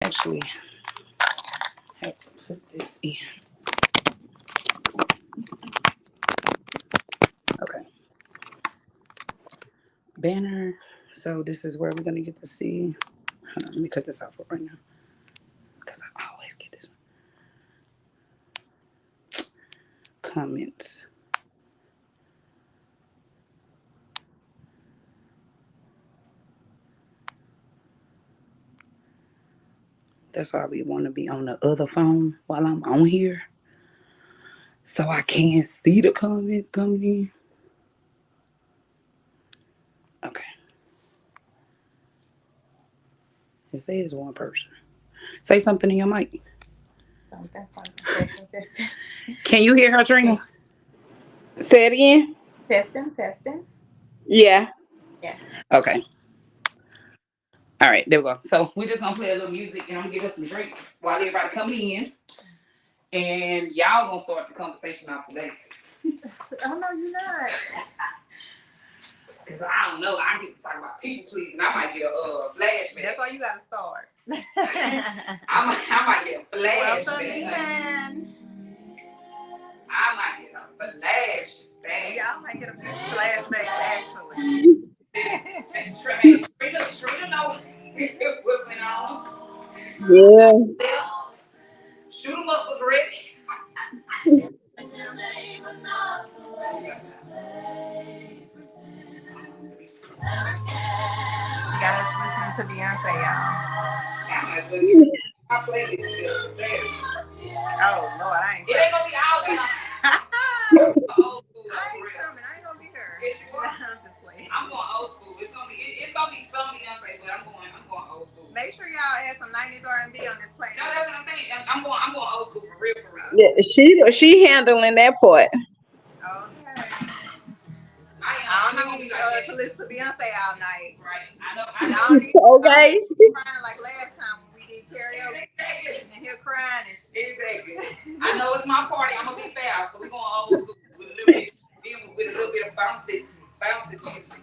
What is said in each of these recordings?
Actually have to put this in. Okay. Banner. So this is where we're gonna get to see. Hold on, let me cut this off right now. Because I always get this one. Comments. That's why we want to be on the other phone while I'm on here. So I can't see the comments coming in. Okay. It says one person. Say something in your mic. Something. Testing. Can you hear her, Trina? Say it again. Testing. Yeah. Yeah. Okay. All right, there we go. So we're just gonna play a little music and I'm gonna give us some drinks while everybody coming in. And y'all gonna start the conversation off today. Oh no, you're not. Cause I don't know, I get to talk about people pleasing. I might get a flashback. That's why you gotta start. I might get a flashback. Welcome in. I might get a flashback. Yeah, I might get a few flashbacks actually. Trina know what went on. Yeah. Shoot 'em up was ready. She got us listening to Beyonce, y'all. I might as well get my playlist together for Saturday. Oh Lord, I ain't It ain't gonna be all Beyonce. Old school. I ain't coming. I ain't gonna be here. Yes, you are. I'm just playing. I'm going old school. It's gonna be some Beyonce, but I'm going old school. Make sure y'all add some 90s R&B on this playlist. No, that's what I'm saying. I'm going old school for real. Yeah, she handling that part. Okay. I don't need to listen to Beyonce all night. Right. I And know. I don't need Okay. crying like last time when we did karaoke. Exactly. And here crying. Exactly. I know it's my party. I'm gonna be fast, so we're going old school with a little bit of bouncy music.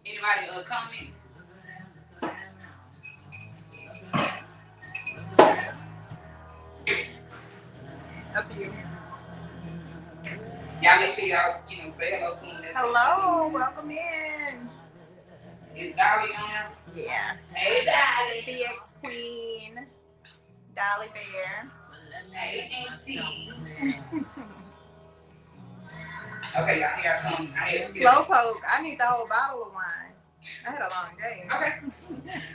Anybody comment? A few. Y'all make sure y'all, say hello to them. Hello, welcome in. Is Dolly on? Yeah. Hey, Dolly. BX Queen. Dolly Bear. Hey, Auntie. Okay, y'all, here I come. Slowpoke. I need the whole bottle of wine. I had a long day. Okay.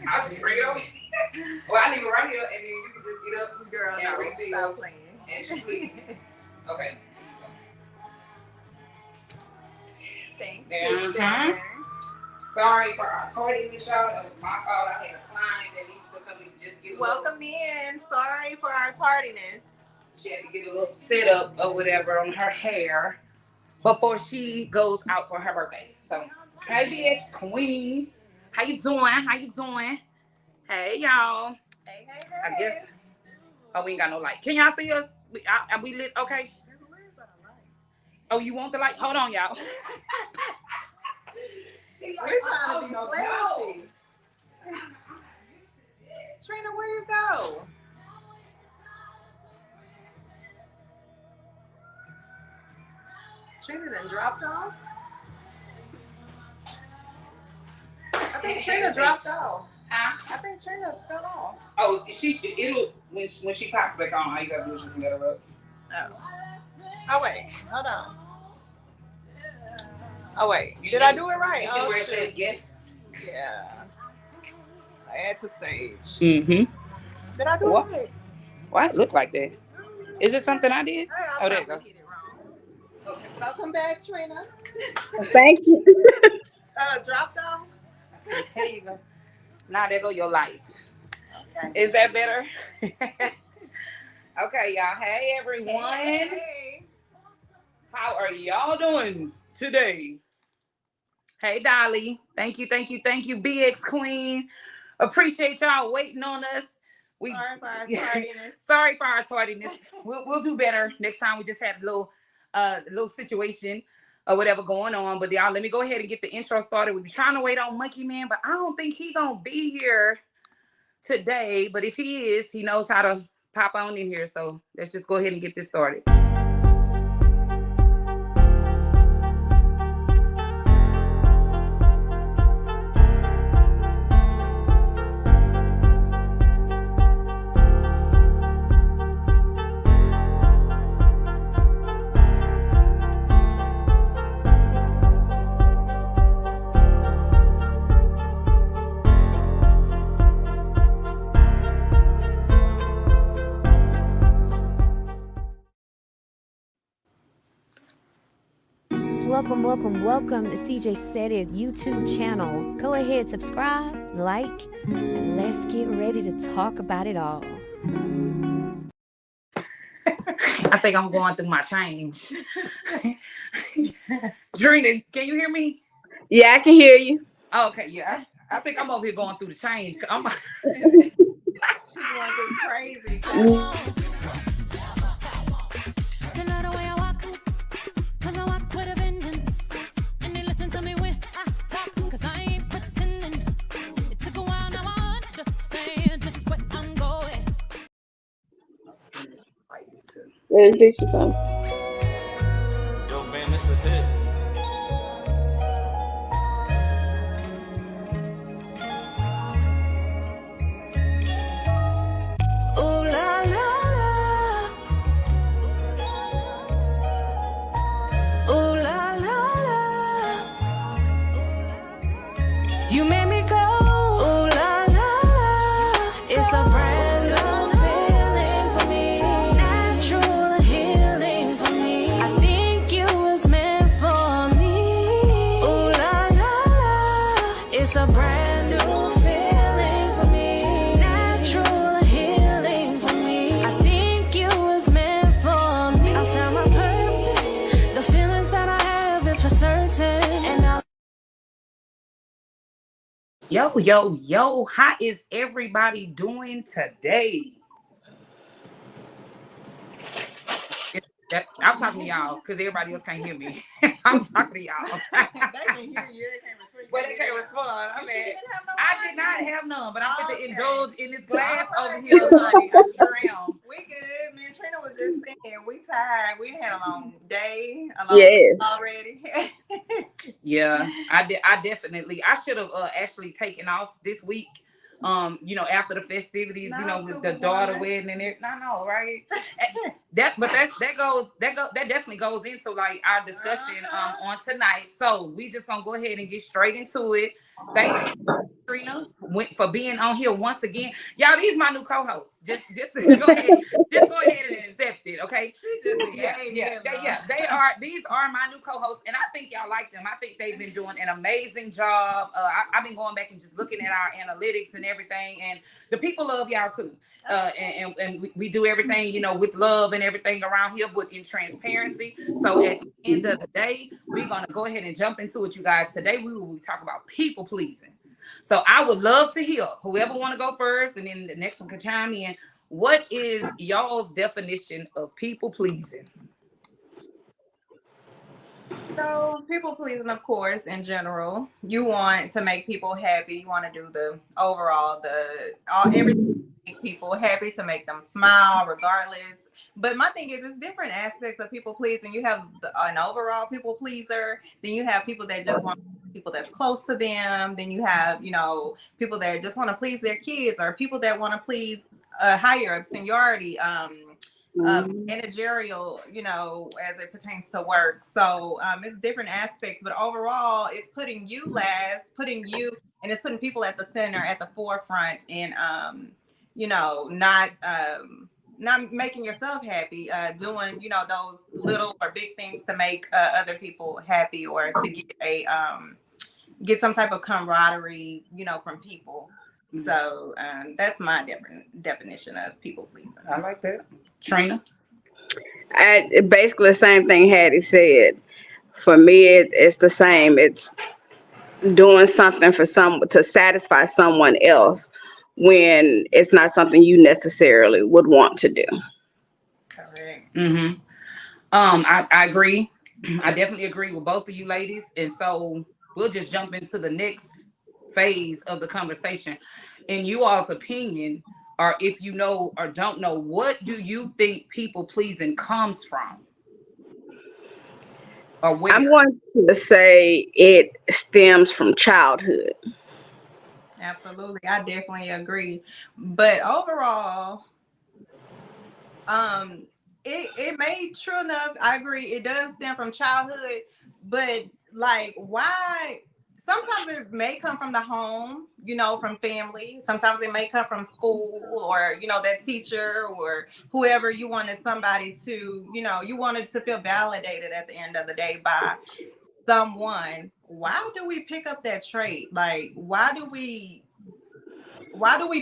I'll just bring it over. Well, I leave it right here, and then you can just get up. Girl, and no, refill. stop playing. And she please. Okay. Thanks, Uh-huh. sister. Sorry for our tardiness, y'all. That was my fault. I had a client that needed to come and just get Welcome in. Sorry for our tardiness. She had to get a little setup or whatever on her hair before she goes out for her birthday. So, hey, BX Queen. How you doing? Hey, y'all. Hey. I guess. Oh, we ain't got no light. Can y'all see us? Are we lit? Okay. Oh, you want the light? Hold on, y'all. We're trying to be flashy. Trina, where you go? Trina done dropped off? I think Trina dropped off. Huh? I think Trina fell off. Oh, it'll when she pops back on, all you gotta do is just let her up. Oh wait, hold on. Oh wait, did I do it right? You see where it says yes? Yeah. I had to stage. Mm-hmm. Did I do it right? Why it look like that? Is it something I did? I There you go. hit it wrong. Okay. Welcome back, Trina. Thank you. Dropped off. There you go. Now there go your light. Okay. Is that better? Okay, y'all. Hey, everyone. Hey. How are y'all doing today? Hey, Dolly. Thank you. BX Queen. Appreciate y'all waiting on us. Sorry for our tardiness. Sorry for our tardiness. We'll do better next time. We just had a little situation or whatever going on. But y'all, let me go ahead and get the intro started. We were trying to wait on Monkey Man, but I don't think he gonna be here today, but if he is, he knows how to pop on in here. So let's just go ahead and get this started. Welcome to CJ Said It YouTube channel. Go ahead, subscribe, like, and let's get ready to talk about it all. I think I'm going through my change. Drina, can you hear me? Yeah, I can hear you. Oh, okay, yeah. I think I'm over here going through the change. She's going through crazy. Let's do something. Yo, man, it's a hit. Ooh la la la. Ooh la la la. You made me go. Ooh la la la. It's a brand new feeling for me. Natural healing for me. I think you was meant for me. Ooh la la la. It's a brand new feeling for me. Natural healing for me. I think you was meant for me. I found my purpose. The feelings that I have is for certain. And I Yo, how is everybody doing today? I'm talking to y'all because everybody else can't hear me. I'm talking to y'all. They can hear you. They can't respond. But they can't respond. I She mean, didn't have no I did mic. not have none, but I'm going to Okay. indulge in this glass All over right. here, honey. I sure am. We good. Me and Trina was just saying we tired. We had a long day. A long Yes. week already. Yeah, I definitely. I should have actually taken off this week. After the festivities, No, with Super the daughter Bowl. wedding and everything. No, right? That definitely goes into like our discussion on tonight. So we just gonna go ahead and get straight into it. Thank you, Trina, for being on here once again. Y'all, these my new co-hosts. Just go ahead and accept it, okay? She just Yeah. These are my new co-hosts, and I think y'all like them. I think they've been doing an amazing job. I've been going back and just looking at our analytics and everything, and the people love y'all too. And we do everything, with love and everything around here, but in transparency. So at the end of the day, we're gonna go ahead and jump into it, you guys. Today we will be talking about people pleasing. So I would love to hear whoever want to go first, and then the next one can chime in. What is y'all's definition of people pleasing? So people pleasing, of course, in general, you want to make people happy. You want to do the overall, everything to make people happy, to make them smile, regardless. But my thing is, it's different aspects of people pleasing. You have an overall people pleaser. Then you have people that just want people that's close to them. Then you have, people that just want to please their kids, or people that want to please a higher up seniority, managerial, as it pertains to work. So it's different aspects, but overall it's putting you last, and it's putting people at the center, at the forefront, and not making yourself happy, doing those little or big things to make other people happy, or to get some type of camaraderie, from people. So that's my definition of people pleasing. I like that. Trina? Basically the same thing Hattie said. For me, it's the same. It's doing something for to satisfy someone else when it's not something you necessarily would want to do. Correct. Mm-hmm. I agree. I definitely agree with both of you ladies. And so we'll just jump into the next phase of the conversation. in you all's opinion, or if you know or don't know, what do you think people pleasing comes from? Or where? I'm going to say it stems from childhood. Absolutely, I definitely agree. But overall, it may true enough. I agree. It does stem from childhood, but like, why? Sometimes it may come from the home, you know, from family. Sometimes it may come from school, or you know, that teacher or whoever. You wanted somebody to, you know, you wanted to feel validated at the end of the day by someone. Why do we pick up that trait? Like, why do we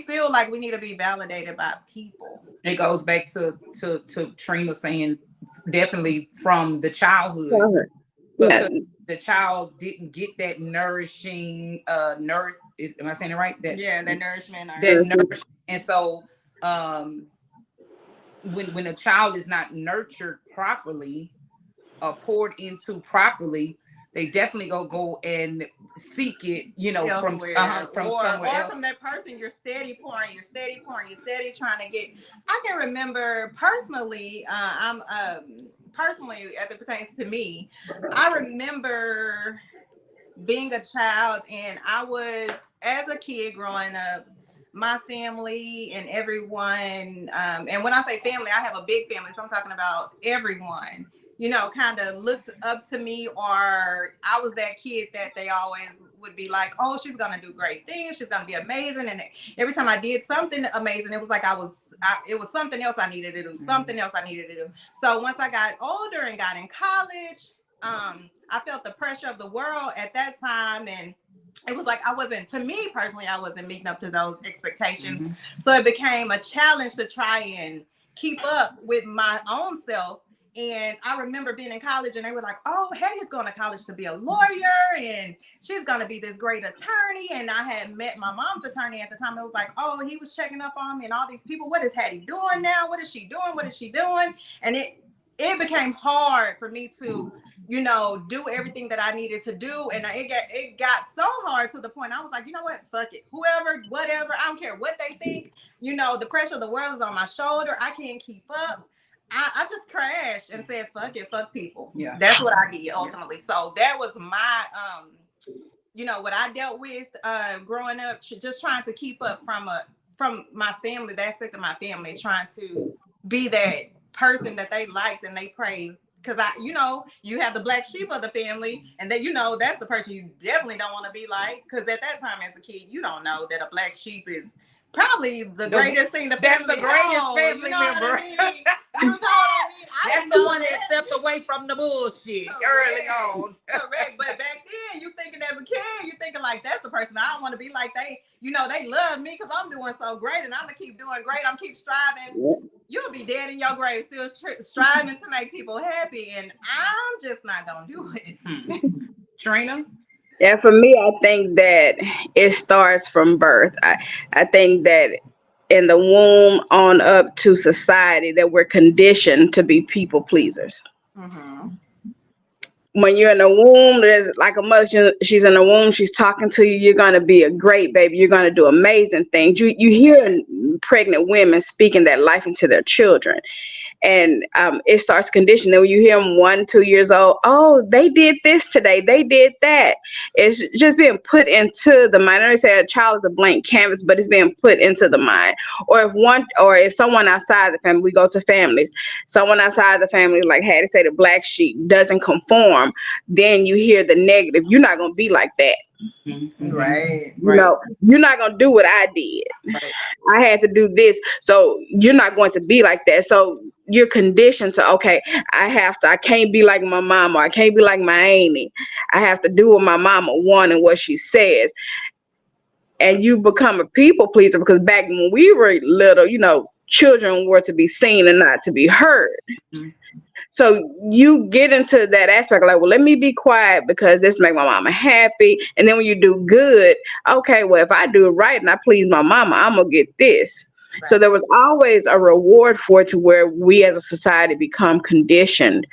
feel like we need to be validated by people? It goes back to Trina saying definitely from the childhood. Because the child didn't get that nourishing am I saying it right? That nourishment. That nourishment. And so when a child is not nurtured properly or poured into properly, they definitely go and seek it, you know, from somewhere else. Or from that person you're steady pouring, you're steady trying to get. I can remember personally, personally, as it pertains to me, I remember being a child, and I was, as a kid growing up, my family and everyone, and when I say family, I have a big family, so I'm talking about everyone, you know, kind of looked up to me, or I was that kid that they always would be like, oh, she's gonna do great things, she's gonna be amazing. And every time I did something amazing, it was like it was something else I needed to do, something else I needed to do. So once I got older and got in college, I felt the pressure of the world at that time, and it was like to me personally, I wasn't meeting up to those expectations. Mm-hmm. So it became a challenge to try and keep up with my own self. And I remember being in college, and they were like, oh, Hattie's going to college to be a lawyer, and she's going to be this great attorney. And I had met my mom's attorney at the time. It was like, oh, he was checking up on me and all these people. What is Hattie doing now? What is she doing? What is she doing? And it became hard for me to, you know, do everything that I needed to do. And it got so hard to the point I was like, you know what? Fuck it. Whoever, whatever, I don't care what they think. You know, the pressure of the world is on my shoulder. I can't keep up. I just crashed and said, fuck it, fuck people. Yeah. That's what I did ultimately. Yeah. So that was my, you know, what I dealt with growing up, just trying to keep up from my family, the aspect of my family, trying to be that person that they liked and they praised. Because you know, you have the black sheep of the family, and that, you know, that's the person you definitely don't want to be like. Because at that time as a kid, you don't know that a black sheep is probably the greatest thing. That's the greatest family member. You know what I mean? That's the one that stepped away from the bullshit early on. Correct. But back then, you thinking as a kid, you thinking like, that's the person I don't want to be like. They, you know, they love me because I'm doing so great, and I'm gonna keep doing great. I'm keep striving. You'll be dead in your grave still striving to make people happy, and I'm just not gonna do it. Trina? Yeah, for me, I think that it starts from birth. I think that in the womb on up to society, that we're conditioned to be people pleasers. Mm-hmm. When you're in the womb, there's like a mother, she's in the womb, she's talking to you, you're going to be a great baby, you're going to do amazing things. You hear pregnant women speaking that life into their children. And it starts conditioning. Then when you hear them 1, 2 years old, oh, they did this today, they did that. It's just being put into the mind. I don't say a child is a blank canvas, but it's being put into the mind. Or if someone outside the family, we go to families, someone outside the family, like Hattie said, the black sheep doesn't conform, then you hear the negative. You're not going to be like that. Mm-hmm. Right. You know, you're not going to do what I did. Right. I had to do this. So you're not going to be like that. So you're conditioned to, okay, I can't be like my mama. I can't be like my auntie. I have to do what my mama wants and what she says. And you become a people pleaser, because back when we were little, you know, children were to be seen and not to be heard. Mm-hmm. So you get into that aspect like, well, let me be quiet because this makes my mama happy. And then when you do good, okay, well, if I do it right and I please my mama, I'm going to get this. Right. So there was always a reward for it, to where we as a society become conditioned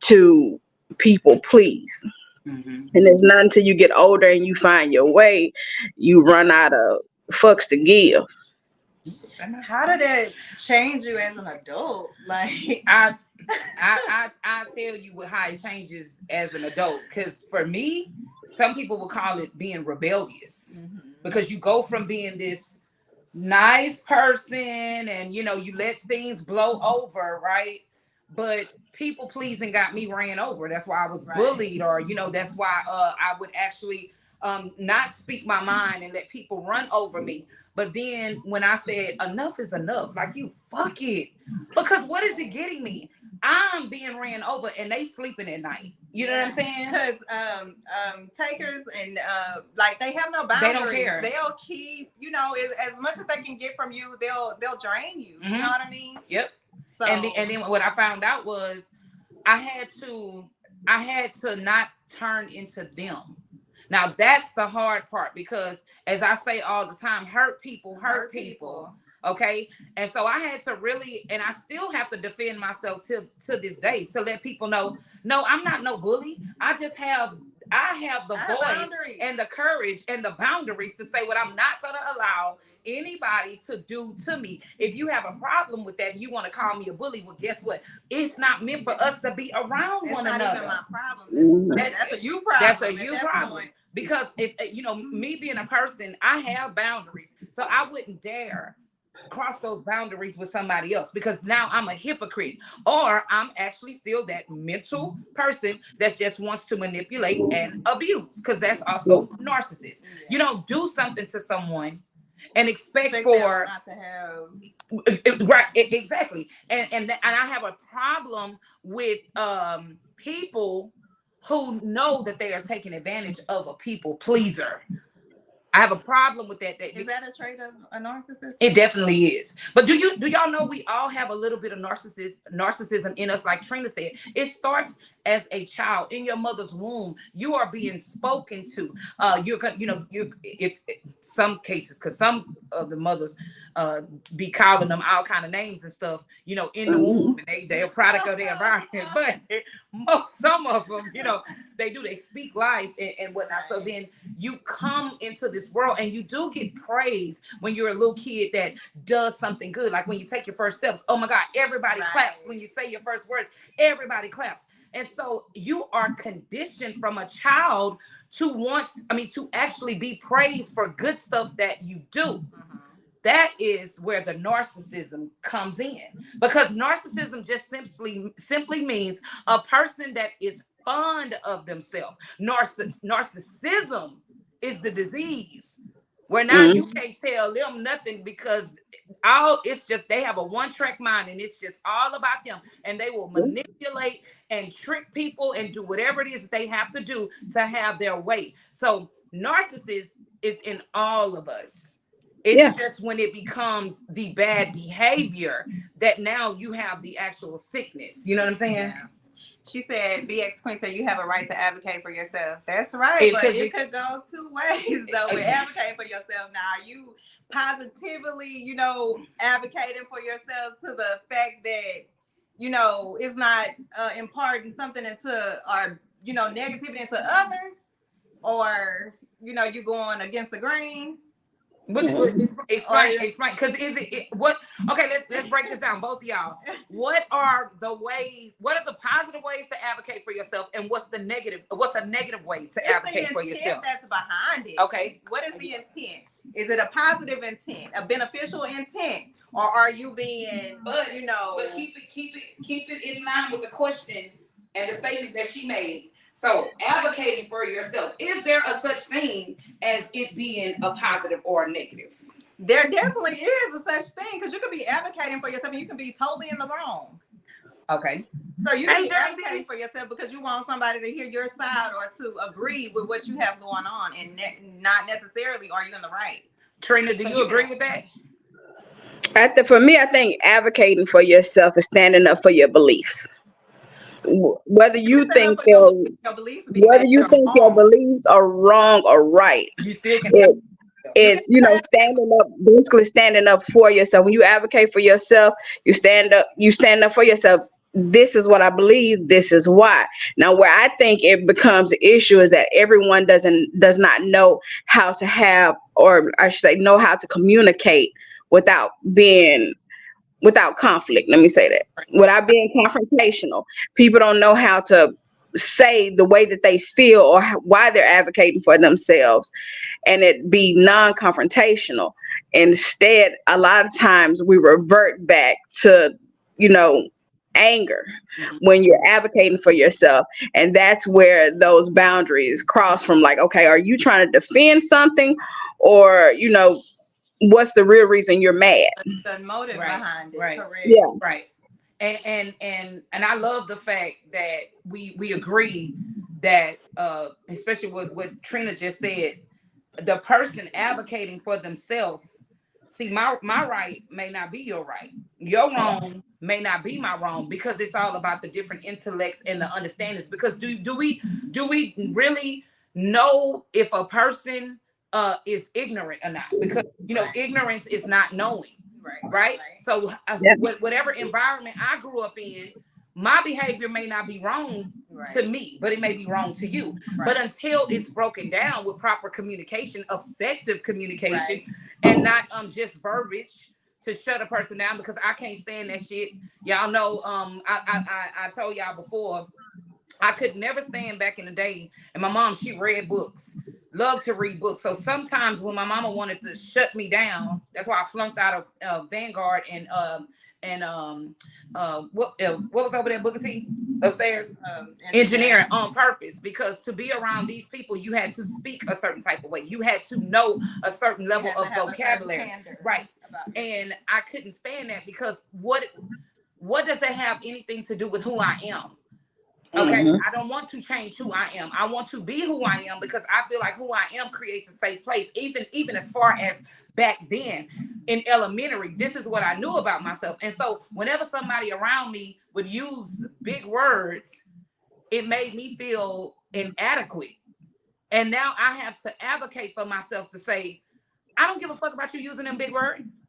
to people please. Mm-hmm. And it's not until you get older and you find your way, you run out of fucks to give. How did it change you as an adult? Like, I tell you how it changes as an adult. Because for me, some people will call it being rebellious, because you go from being this nice person and you let things blow over, right? But people pleasing got me ran over. That's why I was bullied, or that's why I would actually not speak my mind and let people run over me. But then when I said enough is enough, like, you fuck it, because what is it getting me? I'm being ran over and they sleeping at night. You know what I'm saying? Because takers and like, they have no boundaries. They don't care. They'll keep, as much as they can get from you, they'll drain you. You know what I mean? Yep. So And then what I found out was I had to not turn into them. Now that's the hard part, because as I say all the time, hurt people hurt people. Okay. And so I had to really, and I still have to defend myself to this day, to let people know, no, I'm not no bully. I have the voice and the courage and the boundaries to say what I'm not going to allow anybody to do to me. If you have a problem with that and you want to call me a bully, well, guess what? It's not meant for us to be around one another. It's not even my problem. That's a you problem. That's a you problem. Because if me being a person, I have boundaries. So I wouldn't dare cross those boundaries with somebody else, because now I'm a hypocrite, or I'm actually still that mental person that just wants to manipulate and abuse, because that's also narcissist. You don't do something to someone and expect for not to have right, exactly. And I have a problem with people who know that they are taking advantage of a people pleaser. I have a problem with that. Is that a trait of a narcissist? It definitely is. But do y'all know we all have a little bit of narcissism in us? Like Trina said, it starts as a child in your mother's womb. You are being spoken to. If some cases, because some of the mothers be calling them all kind of names and stuff, in the womb, and they're a product of their environment. But some of them, they speak life and whatnot. So then you come into this world and you do get praise when you're a little kid that does something good. Like when you take your first steps, oh my God, everybody claps. When you say your first words, everybody claps. And so you are conditioned from a child to actually be praised for good stuff that you do. That is where the narcissism comes in, because narcissism just simply means a person that is fond of themselves. Narcissism is the disease, where now you can't tell them nothing, because it's just they have a one-track mind and it's just all about them, and they will manipulate and trick people and do whatever it is that they have to do to have their way. So narcissist is in all of us. It's just when it becomes the bad behavior that now you have the actual sickness. You know what I'm saying? Yeah. She said, BX Queen said, you have a right to advocate for yourself. That's right. But it could go two ways, though, with advocating for yourself. Now, are you positively, advocating for yourself to the fact that, it's not imparting something into, or, negativity into others? Or, you going against the grain? Explain. Because let's break this down, both of y'all. What are the positive ways to advocate for yourself, and what's a negative way to advocate for yourself? That's behind it. Okay. What is the intent? Is it a positive intent, a beneficial intent, or are you being, But keep it in line with the question and the statement that she made. So advocating for yourself, is there a such thing as it being a positive or a negative? There definitely is a such thing, because you could be advocating for yourself and you can be totally in the wrong. Okay. So you can be advocating for yourself because you want somebody to hear your side or to agree with what you have going on, and not necessarily are you in the right. Trina, do you agree with that? For me, I think advocating for yourself is standing up for your beliefs. Whether you think your beliefs are wrong or right, you still can. It's standing up for yourself. When you advocate for yourself, you stand up for yourself this is what I believe, this is why. Now, where I think it becomes an issue is that everyone does not know how to have, or I should say, know how to communicate without conflict. Let me say that. Without being confrontational. People don't know how to say the way that they feel or why they're advocating for themselves, and it be non-confrontational. Instead, a lot of times we revert back to, anger when you're advocating for yourself. And that's where those boundaries cross from, like, okay, are you trying to defend something, or what's the real reason you're mad? The motive behind it. Right. Correct. Yeah. Right. And I love the fact that we agree that especially what Trina just said, the person advocating for themselves. See, my right may not be your right. Your wrong may not be my wrong, because it's all about the different intellects and the understandings. Because do we really know if a person is ignorant or not? Because ignorance is not knowing. Right? So whatever environment I grew up in, my behavior may not be wrong to me, but it may be wrong to you. But until it's broken down with proper communication, effective communication, and not just verbiage to shut a person down, because I can't stand that shit. Y'all know, I told y'all before, I could never stand back in the day. And my mom, she read books, loved to read books. So sometimes when my mama wanted to shut me down, that's why I flunked out of Vanguard and what was over there, Booker T, upstairs? Engineering, on purpose, because to be around these people, you had to speak a certain type of way. You had to know a certain level of vocabulary. Right. And I couldn't stand that, because what does that have anything to do with who I am? Okay, I don't want to change who I am. I want to be who I am, because I feel like who I am creates a safe place. Even as far as back then in elementary, this is what I knew about myself. And so whenever somebody around me would use big words, it made me feel inadequate. And now I have to advocate for myself to say, I don't give a fuck about you using them big words.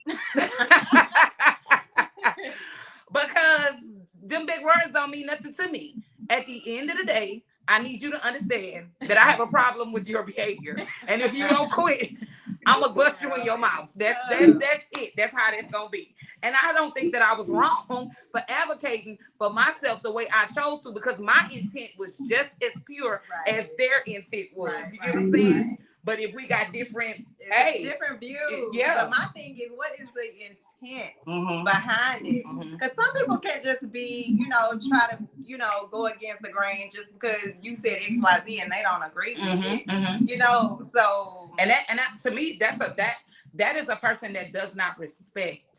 Because them big words don't mean nothing to me. At the end of the day, I need you to understand that I have a problem with your behavior. And if you don't quit, I'm going to bust you in your mouth. That's it. That's how that's going to be. And I don't think that I was wrong for advocating for myself the way I chose to, because my intent was just as pure as their intent was. You get what I'm saying? But if we got different, different views. Yeah. But my thing is, what is the intent behind it? Because some people can't just be, try to, go against the grain just because you said XYZ and they don't agree with it. So and that to me, that is a person that does not respect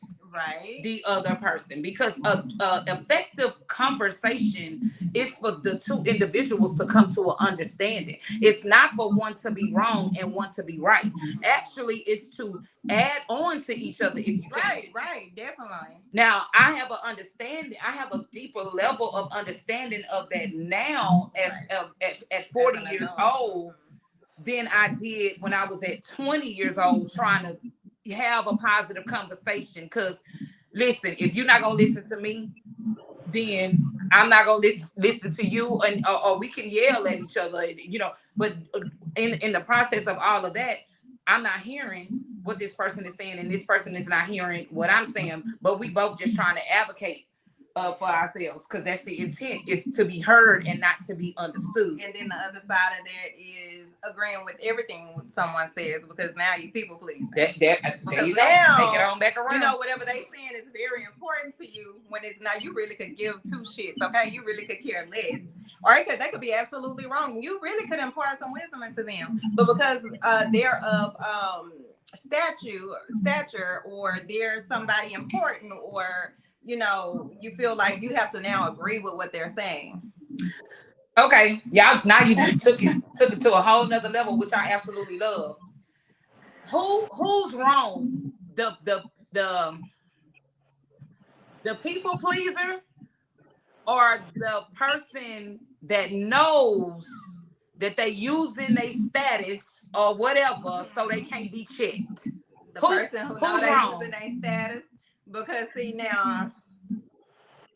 the other person, because effective conversation is for the two individuals to come to an understanding. It's not for one to be wrong and one to be right. Actually, it's to add on to each other if you can. Right, definitely. Now, I have a deeper level of understanding of that now at 40 years old than I did when I was at 20 years old, trying to have a positive conversation. Because listen, if you're not gonna listen to me, then I'm not gonna listen to you, and or we can yell at each other, but in the process of all of that, I'm not hearing what this person is saying, and this person is not hearing what I'm saying, but we both just trying to advocate for ourselves, because that's the intent, is to be heard and not to be understood. And then the other side of that is agreeing with everything someone says, because now you people pleasing. There you go. Now, take it on back around. Whatever they saying is very important to you, when it's now you really could give two shits, okay? You really could care less. Or they could be absolutely wrong. You really could impart some wisdom into them. But because they're of stature, or they're somebody important, or you feel like you have to now agree with what they're saying. Okay, y'all. Now you just took it to a whole nother level, which I absolutely love. Who's wrong? The people pleaser, or the person that knows that they using their status or whatever so they can't be checked? The person who knows they're using their status. Because see, now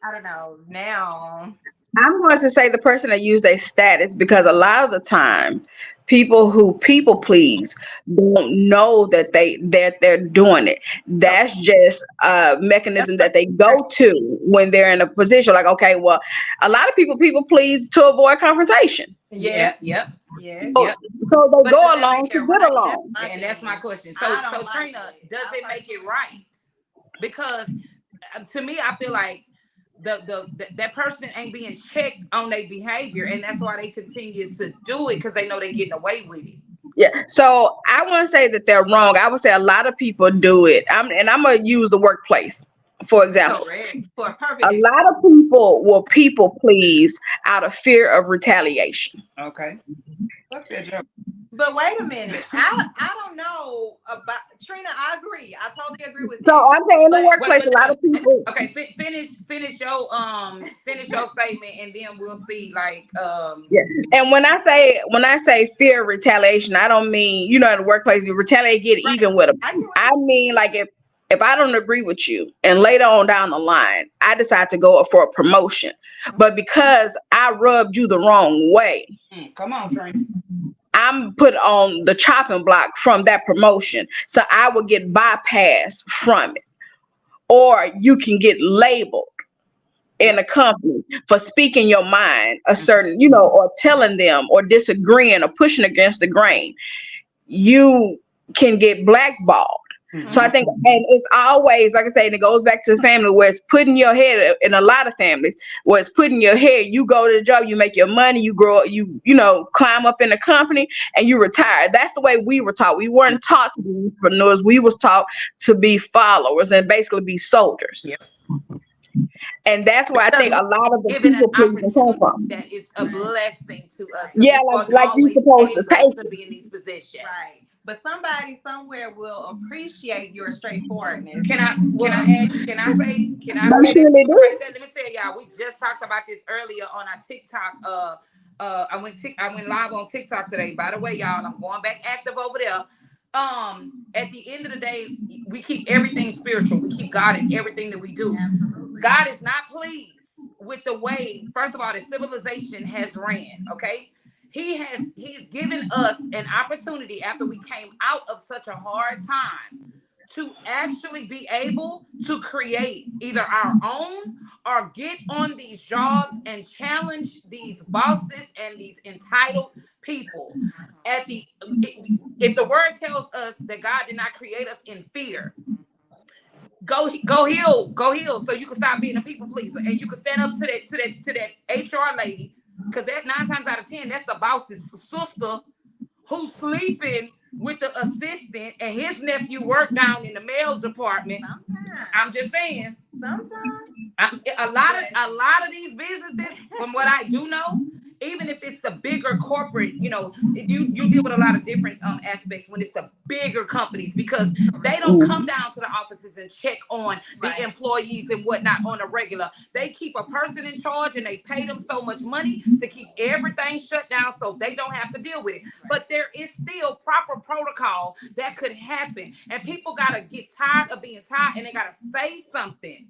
I don't know. Now, I'm going to say the person that used their status, because a lot of the time people who people please don't know that they're doing it. That's just a mechanism that they go to when they're in a position like, okay, well, a lot of people please to avoid confrontation. yes, Yep. yes. So, Yep. so they But go does that along make to it get right? along. And that's my question. I So don't like Trina, it. does I it like make it right? Because to me, I feel like that person ain't being checked on their behavior, and that's why they continue to do it, because they know they're getting away with it. Yeah. So I want to say that they're wrong. I would say a lot of people do it. I'm going to use the workplace, for example. Correct. For a perfect A lot of people will people please out of fear of retaliation. Okay. Fuck that joke. But wait a minute. I don't know about Trina. I agree. I totally agree with So you. I'm saying in the But- workplace, a lot of people. Okay, finish your statement, and then we'll see. Like, And when I say fear of retaliation, I don't mean, in the workplace you retaliate, get Right. even with them. I mean, like if I don't agree with you and later on down the line I decide to go up for a promotion, but because I rubbed you the wrong way, come on, Trina. I'm put on the chopping block from that promotion, so I will get bypassed from it. Or you can get labeled in a company for speaking your mind a certain, or telling them or disagreeing or pushing against the grain. You can get blackballed. So I think, and it's always, like I say, and it goes back to the family where it's putting your head, in a lot of families, where it's putting your head, you go to the job, you make your money, you grow up, you climb up in the company and you retire. That's the way we were taught. We weren't taught to be entrepreneurs. We was taught to be followers and basically be soldiers. Yep. And that's where I think a lot of the Given an people pleasing come opportunity from. that is a blessing to us. Yeah, like you supposed to take to be in these positions. Right. But somebody somewhere will appreciate your straightforwardness. Can I say I'm sure they do. right there? Let me tell y'all, we just talked about this earlier on our TikTok. I went live on TikTok today. By the way, y'all, I'm going back active over there. At the end of the day, we keep everything spiritual. We keep God in everything that we do. Absolutely. God is not pleased with the way, first of all, the civilization has ran. Okay. He's given us an opportunity after we came out of such a hard time to actually be able to create either our own or get on these jobs and challenge these bosses and these entitled people. If the word tells us that God did not create us in fear, go heal, so you can stop being a people pleaser and you can stand up to that HR lady. Because that 9 times out of 10, that's the boss's sister who's sleeping with the assistant, and his nephew worked down in the mail department. Sometimes. I'm just saying. Sometimes. A lot of these businesses, from what I do know, even if it's the bigger corporate, you deal with a lot of different aspects when it's the bigger companies, because they don't come down to the offices and check on the employees and whatnot on a regular. They keep a person in charge and they pay them so much money to keep everything shut down so they don't have to deal with it. But there is still proper protocol that could happen, and people gotta get tired of being tired and they gotta say something.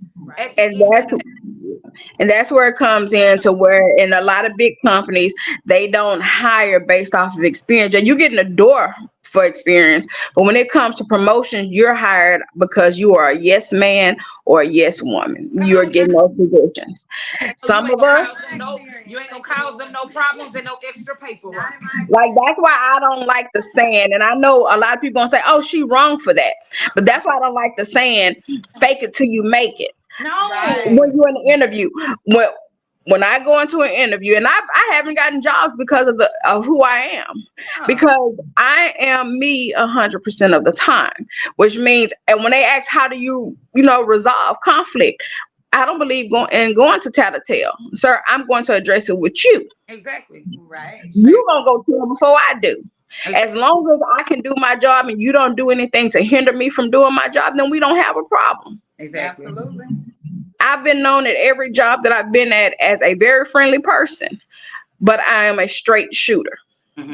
And that's where it comes into where in a lot of big companies, they don't hire based off of experience. And you get in the door for experience. But when it comes to promotions, you're hired because you are a yes man or a yes woman. You're getting those positions. Some of us, you ain't gonna cause them no problems and no extra paperwork. like, that's why I don't like the saying. And I know a lot of people gonna say, oh, she wrong for that. But that's why I don't like the saying, fake it till you make it. No. When you're in the interview, when I go into an interview, and I haven't gotten jobs because of who I am, because I am me 100% of the time, which means, and when they ask how do you resolve conflict, I don't believe going to tattletale, sir. I'm going to address it with you. Exactly. Right. You're gonna go tell before I do. As long as I can do my job and you don't do anything to hinder me from doing my job, then we don't have a problem. Exactly. Absolutely. I've been known at every job that I've been at as a very friendly person, but I am a straight shooter.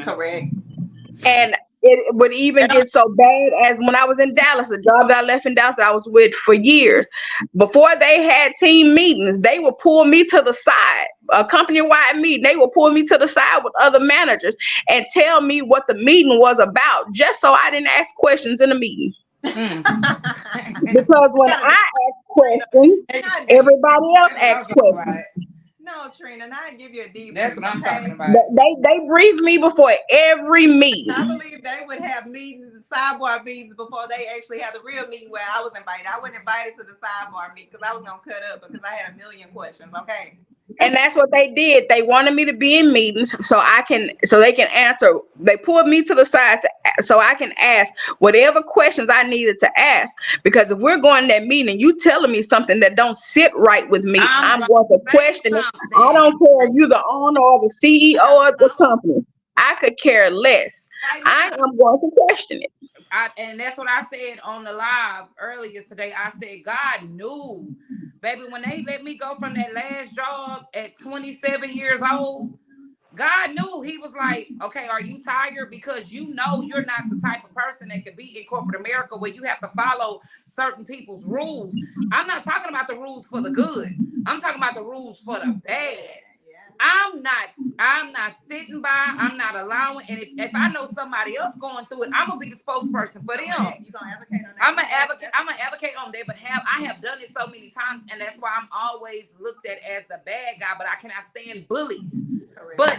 Correct. And it would even get so bad as when I was in Dallas, the job that I left in Dallas that I was with for years. Before they had team meetings, they would pull me to the side, a company-wide meeting. They would pull me to the side with other managers and tell me what the meeting was about, just so I didn't ask questions in the meeting. Because when I ask questions, everybody else asks questions. No, Trina, and I give you a deep. That's what I'm talking about. They briefed me before every meeting. I believe they would have meetings, sidebar meetings, before they actually had the real meeting where I was invited. I wasn't invited to the sidebar meeting because I was gonna cut up because I had a million questions. Okay. And that's what they did. They wanted me to be in meetings so they can answer. They pulled me to the side so I can ask whatever questions I needed to ask. Because if we're going to that meeting, you telling me something that don't sit right with me, I'm going to question it. I don't care if you're the owner or the CEO of the company. I could care less. I am going to question it. And that's what I said on the live earlier today. I said, God knew, baby, when they let me go from that last job at 27 years old, God knew. He was like, okay, are you tired? Because you know you're not the type of person that can be in corporate America where you have to follow certain people's rules. I'm not talking about the rules for the good. I'm talking about the rules for the bad. I'm not sitting by, I'm not allowing, and if I know somebody else going through it, I'm gonna be the spokesperson for them. You gonna advocate on that? I'm gonna advocate on their behalf. I have done it so many times, and that's why I'm always looked at as the bad guy, but I cannot stand bullies. Correct. But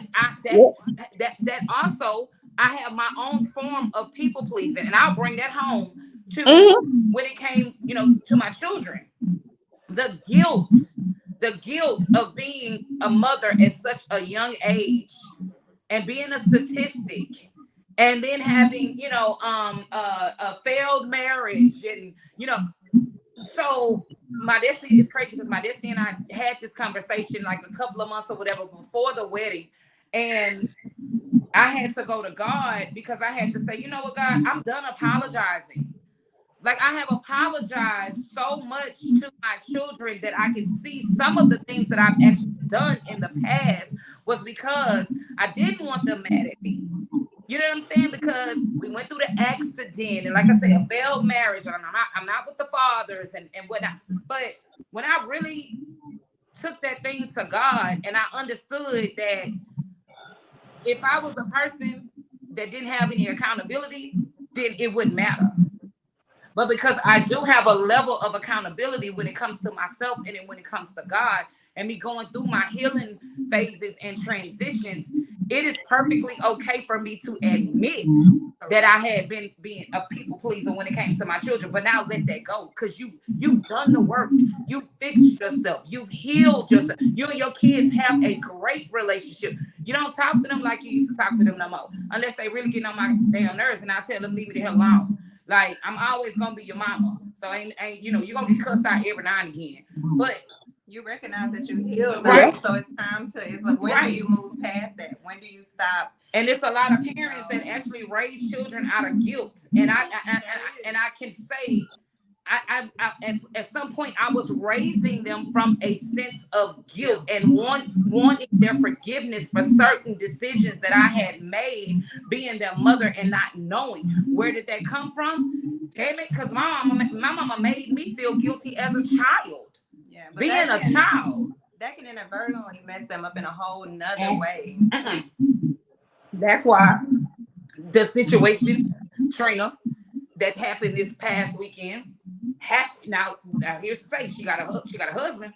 that also, I have my own form of people pleasing, and I'll bring that home to when it came, to my children. The guilt of being a mother at such a young age and being a statistic and then having, a failed marriage and, so my destiny is crazy because my destiny and I had this conversation like a couple of months or whatever before the wedding. And I had to go to God because I had to say, you know what, God, I'm done apologizing. Like I have apologized so much to my children that I can see some of the things that I've actually done in the past was because I didn't want them mad at me. You know what I'm saying? Because we went through the accident and like I said, a failed marriage. And I'm not with the fathers and whatnot. But when I really took that thing to God and I understood that if I was a person that didn't have any accountability, then it wouldn't matter. But because I do have a level of accountability when it comes to myself and then when it comes to God and me going through my healing phases and transitions, it is perfectly okay for me to admit that I had been being a people pleaser when it came to my children. But now let that go because you've done the work. You've fixed yourself. You've healed yourself. You and your kids have a great relationship. You don't talk to them like you used to talk to them no more unless they really get on my damn nerves and I tell them leave me the hell alone. Like I'm always gonna be your mama, so ain't you're gonna get cussed out every now and again. But you recognize that you healed, right? So it's time to. It's like when do you move past that? When do you stop? And it's a lot of parents that actually raise children out of guilt, and I can say, at some point I was raising them from a sense of guilt and wanting their forgiveness for certain decisions that I had made, being their mother and not knowing. Where did that come from? Damn it, because my mama made me feel guilty as a child. Yeah, being a child. That can inadvertently mess them up in a whole nother way. That's why the situation, Trina, that happened this past weekend. Now here's to say she got a husband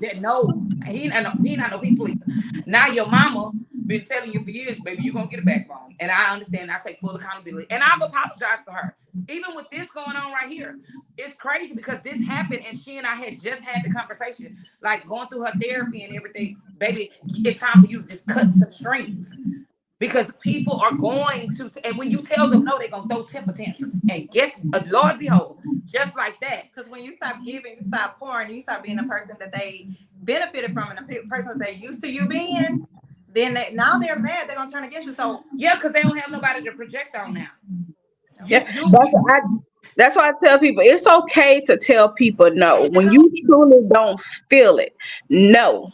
that knows he not no people pleaser. Now your mama been telling you for years, baby, you're gonna get a backbone. And I understand, I take full accountability. And I've apologized to her. Even with this going on right here, it's crazy because this happened and she and I had just had the conversation, like going through her therapy and everything. Baby, it's time for you to just cut some strings. Because people are going to, and when you tell them no, they're going to throw temper tantrums. And guess, Lord behold, just like that. Because when you stop giving, you stop pouring, you stop being a person that they benefited from and a person that they used to you being, then now they're mad, they're going to turn against you. So yeah, because they don't have nobody to project on now. That's why I tell people, it's okay to tell people no. When you truly don't feel it, no.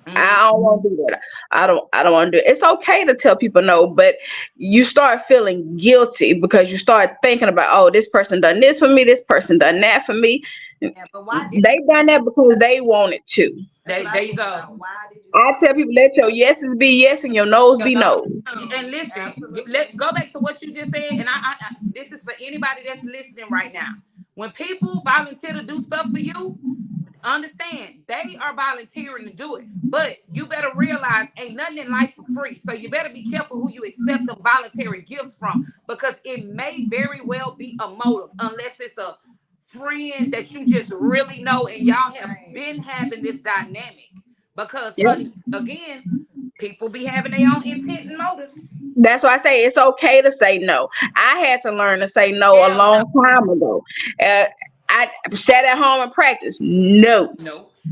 I don't want to do that. I don't want to do it. It's okay to tell people no, but you start feeling guilty because you start thinking about, oh, this person done this for me, this person done that for me. Yeah, but why did They done that because they wanted to. There you go. Why did you? I tell people, let your yeses be yes and your no's be no. And listen, Absolutely. go back to what you just said. And I this is for anybody that's listening right now. When people volunteer to do stuff for you, understand they are volunteering to do it. But you better realize ain't nothing in life for free. So you better be careful who you accept them voluntary gifts from, because it may very well be a motive, unless it's a friend that you just really know and y'all have been having this dynamic. Because honey, again, people be having their own intent and motives. That's why I say it's okay to say no. I had to learn to say no a long time ago. I sat at home and practiced. No.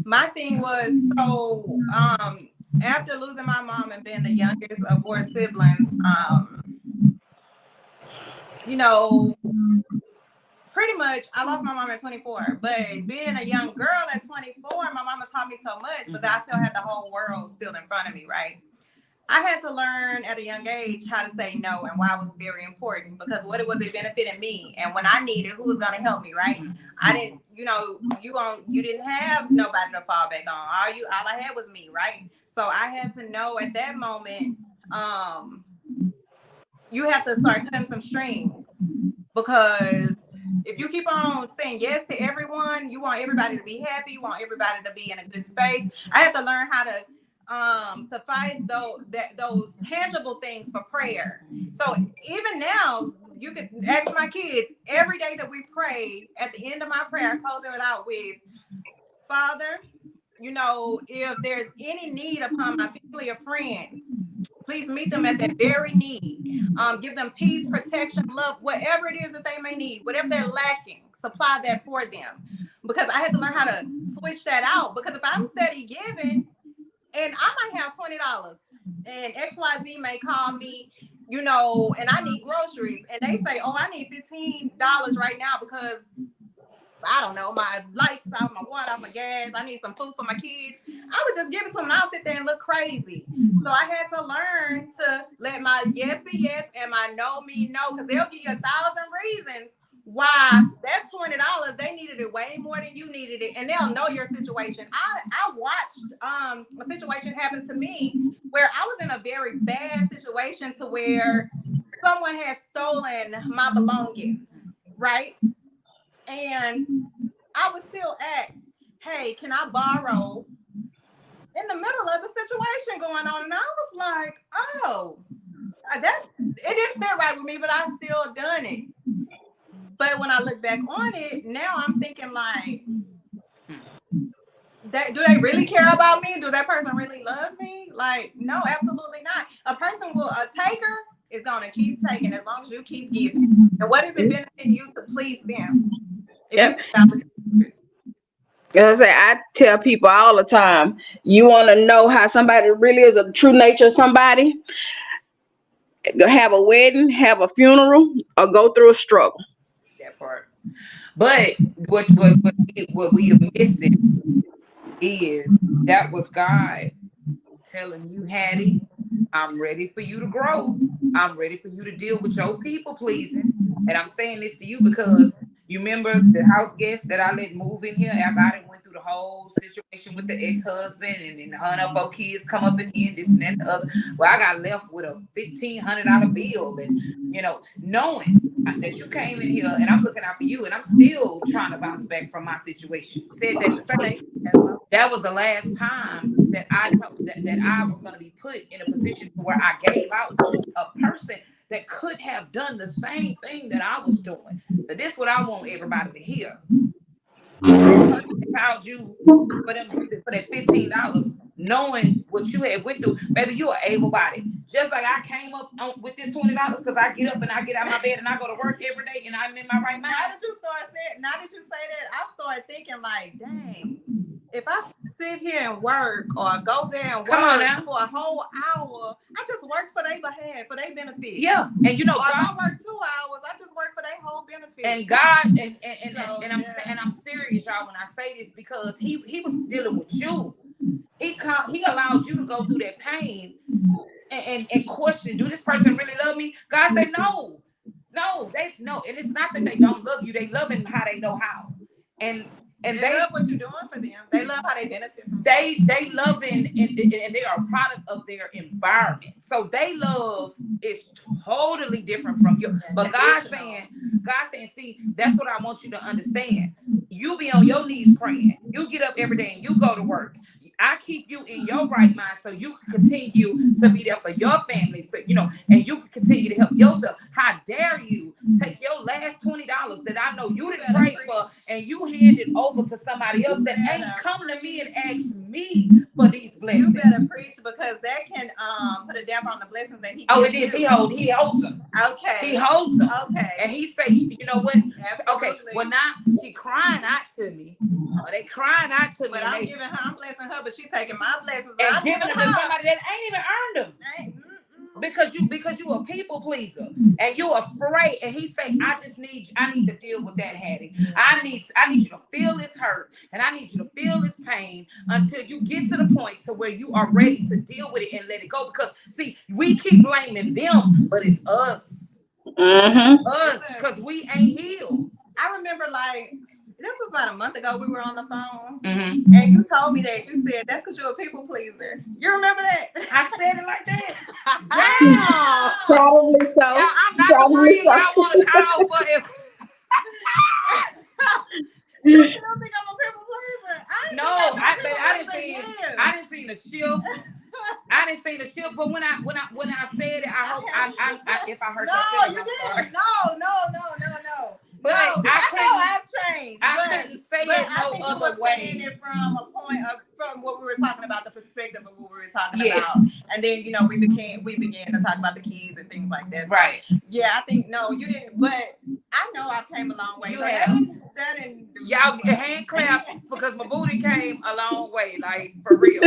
My thing was, so after losing my mom and being the youngest of 4 siblings, you know, pretty much I lost my mom at 24, but being a young girl at 24, my mama taught me so much, but I still had the whole world still in front of me, right? I had to learn at a young age how to say no and why it was very important, because what it was, it benefited me. And when I needed, who was going to help me, right? I didn't, you know, you didn't have nobody to fall back on. All I had was me, right? So I had to know at that moment, you have to start cutting some strings, because if you keep on saying yes to everyone, you want everybody to be happy, you want everybody to be in a good space. I had to learn how to suffice those tangible things for prayer. So even now, you can ask my kids every day that we pray. At the end of my prayer, I close it out with, Father, you know, if there's any need upon my family or friends, please meet them at that very need. Give them peace, protection, love, whatever it is that they may need, whatever they're lacking, supply that for them. Because I had to learn how to switch that out. Because if I'm steady giving, and I might have $20, and XYZ may call me, you know, and I need groceries, and they say, oh, I need $15 right now because, I don't know, my lights out, my water out, my gas, I need some food for my kids. I would just give it to them and I'll sit there and look crazy. So I had to learn to let my yes be yes and my no mean no, because they'll give you 1,000 reasons why that $20, they needed it way more than you needed it, and they'll know your situation. I watched a situation happen to me where I was in a very bad situation to where someone had stolen my belongings, right? And I was still asked, hey, can I borrow, in the middle of the situation going on? And I was like, oh, that it didn't sit right with me, but I still done it. But when I look back on it, now I'm thinking like, do they really care about me? Do that person really love me? Like, no, absolutely not. A taker is going to keep taking as long as you keep giving. And what does it benefit you to please them? I tell people all the time, you want to know how somebody really is, a true nature of somebody? Have a wedding, have a funeral, or go through a struggle. That part. But what we are missing is that was God telling you, Hattie, I'm ready for you to grow. I'm ready for you to deal with your people pleasing. And I'm saying this to you because you remember the house guest that I let move in here after I done went through the whole situation with the ex-husband, and then her and her 4 kids come up in here and this and that and the other. Well, I got left with a $1,500 bill, and you know, knowing that you came in here and I'm looking out for you, and I'm still trying to bounce back from my situation. Said that to say that was the last time that I was going to be put in a position where I gave out to a person that could have done the same thing that I was doing. So this is what I want everybody to hear. That person that called you for that $15, knowing what you had went through, baby, you are able-bodied. Just like I came up with this $20 because I get up and I get out of my bed and I go to work every day and I'm in my right mind. Now that you say that, I started thinking like, dang, if I sit here and work or go there and work for a whole hour, I just work for their behalf, for their benefit. Yeah, and you know, or if I work 2 hours, I just work for their whole benefit. And God, and I'm serious, y'all, when I say this, because he was dealing with you. He allowed you to go through that pain and question, do this person really love me? God said no. No, and it's not that they don't love you, they love him how they know how. And they love what you're doing for them. They love how they benefit from they love and they are a product of their environment. So they love is totally different from you. But God's saying, see, that's what I want you to understand. You be on your knees praying. You get up every day and you go to work. I keep you in your right mind so you can continue to be there for your family, and you can continue to help yourself. How dare you take your last $20 that I know you didn't pray for and you hand it over to somebody else that ain't come to me and ask me for these blessings? You better preach, because that can put a damper on the blessings that he gives. Oh, it is. He holds them. Okay. He holds them. Okay. And he say, you know what? Absolutely. Okay. Well, now she crying out to me. Or they crying out to me. But I'm giving her, I'm blessing her, but she taking my blessings and I'm giving them to somebody that ain't even earned them. Because you a people pleaser and you afraid. And he say, I need to deal with that, Hattie. I need you to feel this hurt and I need you to feel this pain until you get to the point to where you are ready to deal with it and let it go. Because see, we keep blaming them, but it's us. Us, because we ain't healed. I remember this was about a month ago. We were on the phone, and you told me that you said that's because you're a people pleaser. You remember that? I said it like that. Yeah. Probably so. Yeah, I'm not the friend y'all want to call, but if you still think I'm a people pleaser? I didn't see the shift. I didn't see the shift, but when I said it, I hope if I hurt your feelings, I'm sorry. No. But I've changed. I couldn't say it no other way. It from a point from what we were talking about, the perspective of what we were talking yes. about, and then we began to talk about the keys and things like that. So, right. Yeah, I think you didn't, but I know I've came a long way. You so have. That didn't do y'all get hand claps because my booty came a long way, like for real.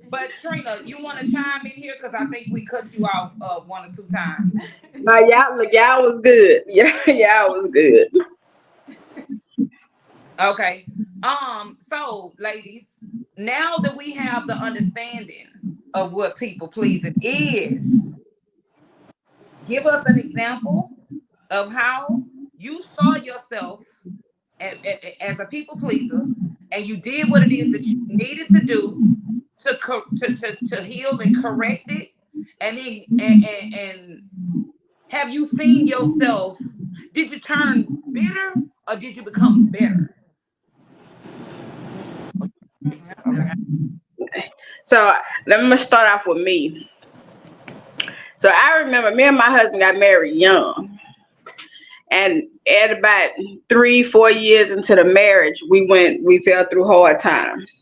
But Trina, you want to chime in here because I think we cut you off 1 or 2 times. No, y'all was good. Y'all was good. Okay. So ladies, now that we have the understanding of what people pleasing is, give us an example of how you saw yourself as a people pleaser and you did what it is that you needed to do to heal and correct it, and then and have you seen yourself? Did you turn bitter or did you become better? So let me start off with me. So I remember me and my husband got married young, and at about 3-4 years into the marriage, we fell through hard times.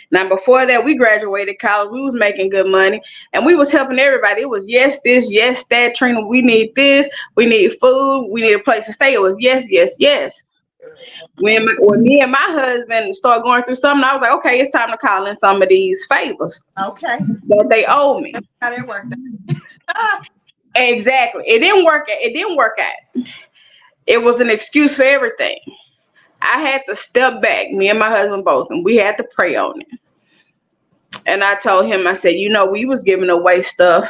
Now, before that, we graduated college. We was making good money, and we was helping everybody. It was yes, this, yes, that. Trina, we need this. We need food. We need a place to stay. It was yes, yes, yes. When me and my husband started going through something, I was like, okay, it's time to call in some of these favors. Okay. That they owe me. How that worked out. Exactly. It didn't work out. It was an excuse for everything. I had to step back, me and my husband both, and we had to pray on it. And I told him, I said, we was giving away stuff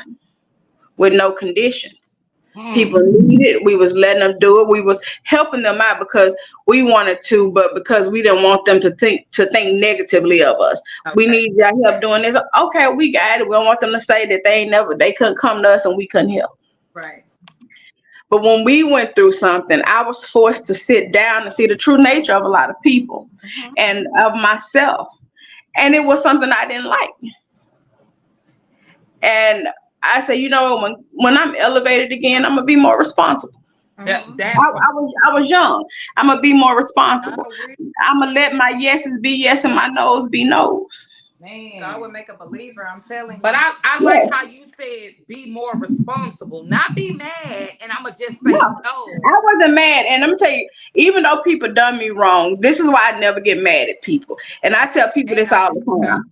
with no conditions. People needed it. We was letting them do it. We was helping them out because we wanted to, but because we didn't want them to think negatively of us. Okay. We need your help doing this. Okay, we got it. We don't want them to say that they couldn't come to us and we couldn't help. Right. But when we went through something, I was forced to sit down and see the true nature of a lot of people and of myself. And it was something I didn't like. And I said, when I'm elevated again, I'm going to be more responsible. I was young. I'm going to be more responsible. I'm going to let my yeses be yes and my no's be no's. Man. God would make a believer, I'm telling you. But I like how you said be more responsible, not be mad. And I'm going to just say no. I wasn't mad. And I'm going to tell you, even though people done me wrong, this is why I never get mad at people. And I tell people this all the time.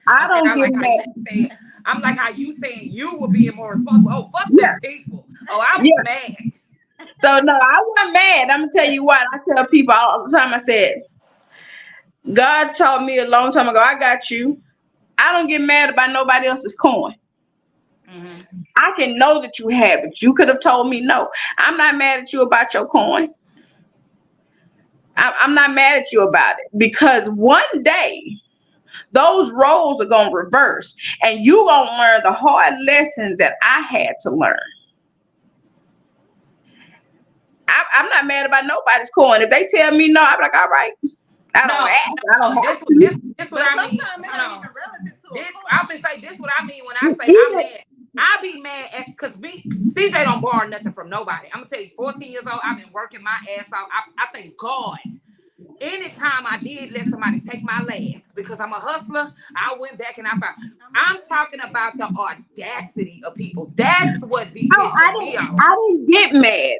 I don't get mad. I'm like how you saying you were being more responsible. Oh, fuck them people. Oh, I was mad. So no, I wasn't mad. I'm going to tell you what. I tell people all the time, I said, God told me a long time ago, I got you. I don't get mad about nobody else's coin. Mhm. I can know that you have it. You could have told me no. I'm not mad at you about your coin. I'm not mad at you about it, because one day those roles are going to reverse and you going to learn the hard lessons that I had to learn. I'm not mad about nobody's coin. If they tell me no, I'm like, all right. I don't ask. I don't have to. This what I mean. Sometimes it Hold ain't on. even relative to a This, coin. I would say this what I mean when I say I'm mad. I be mad at because CJ don't borrow nothing from nobody. I'm gonna tell you, 14 years old, I've been working my ass off. I thank God. Anytime I did let somebody take my last because I'm a hustler, I went back and I found. I'm talking about the audacity of people. That's what be No, pissing me off. I didn't get mad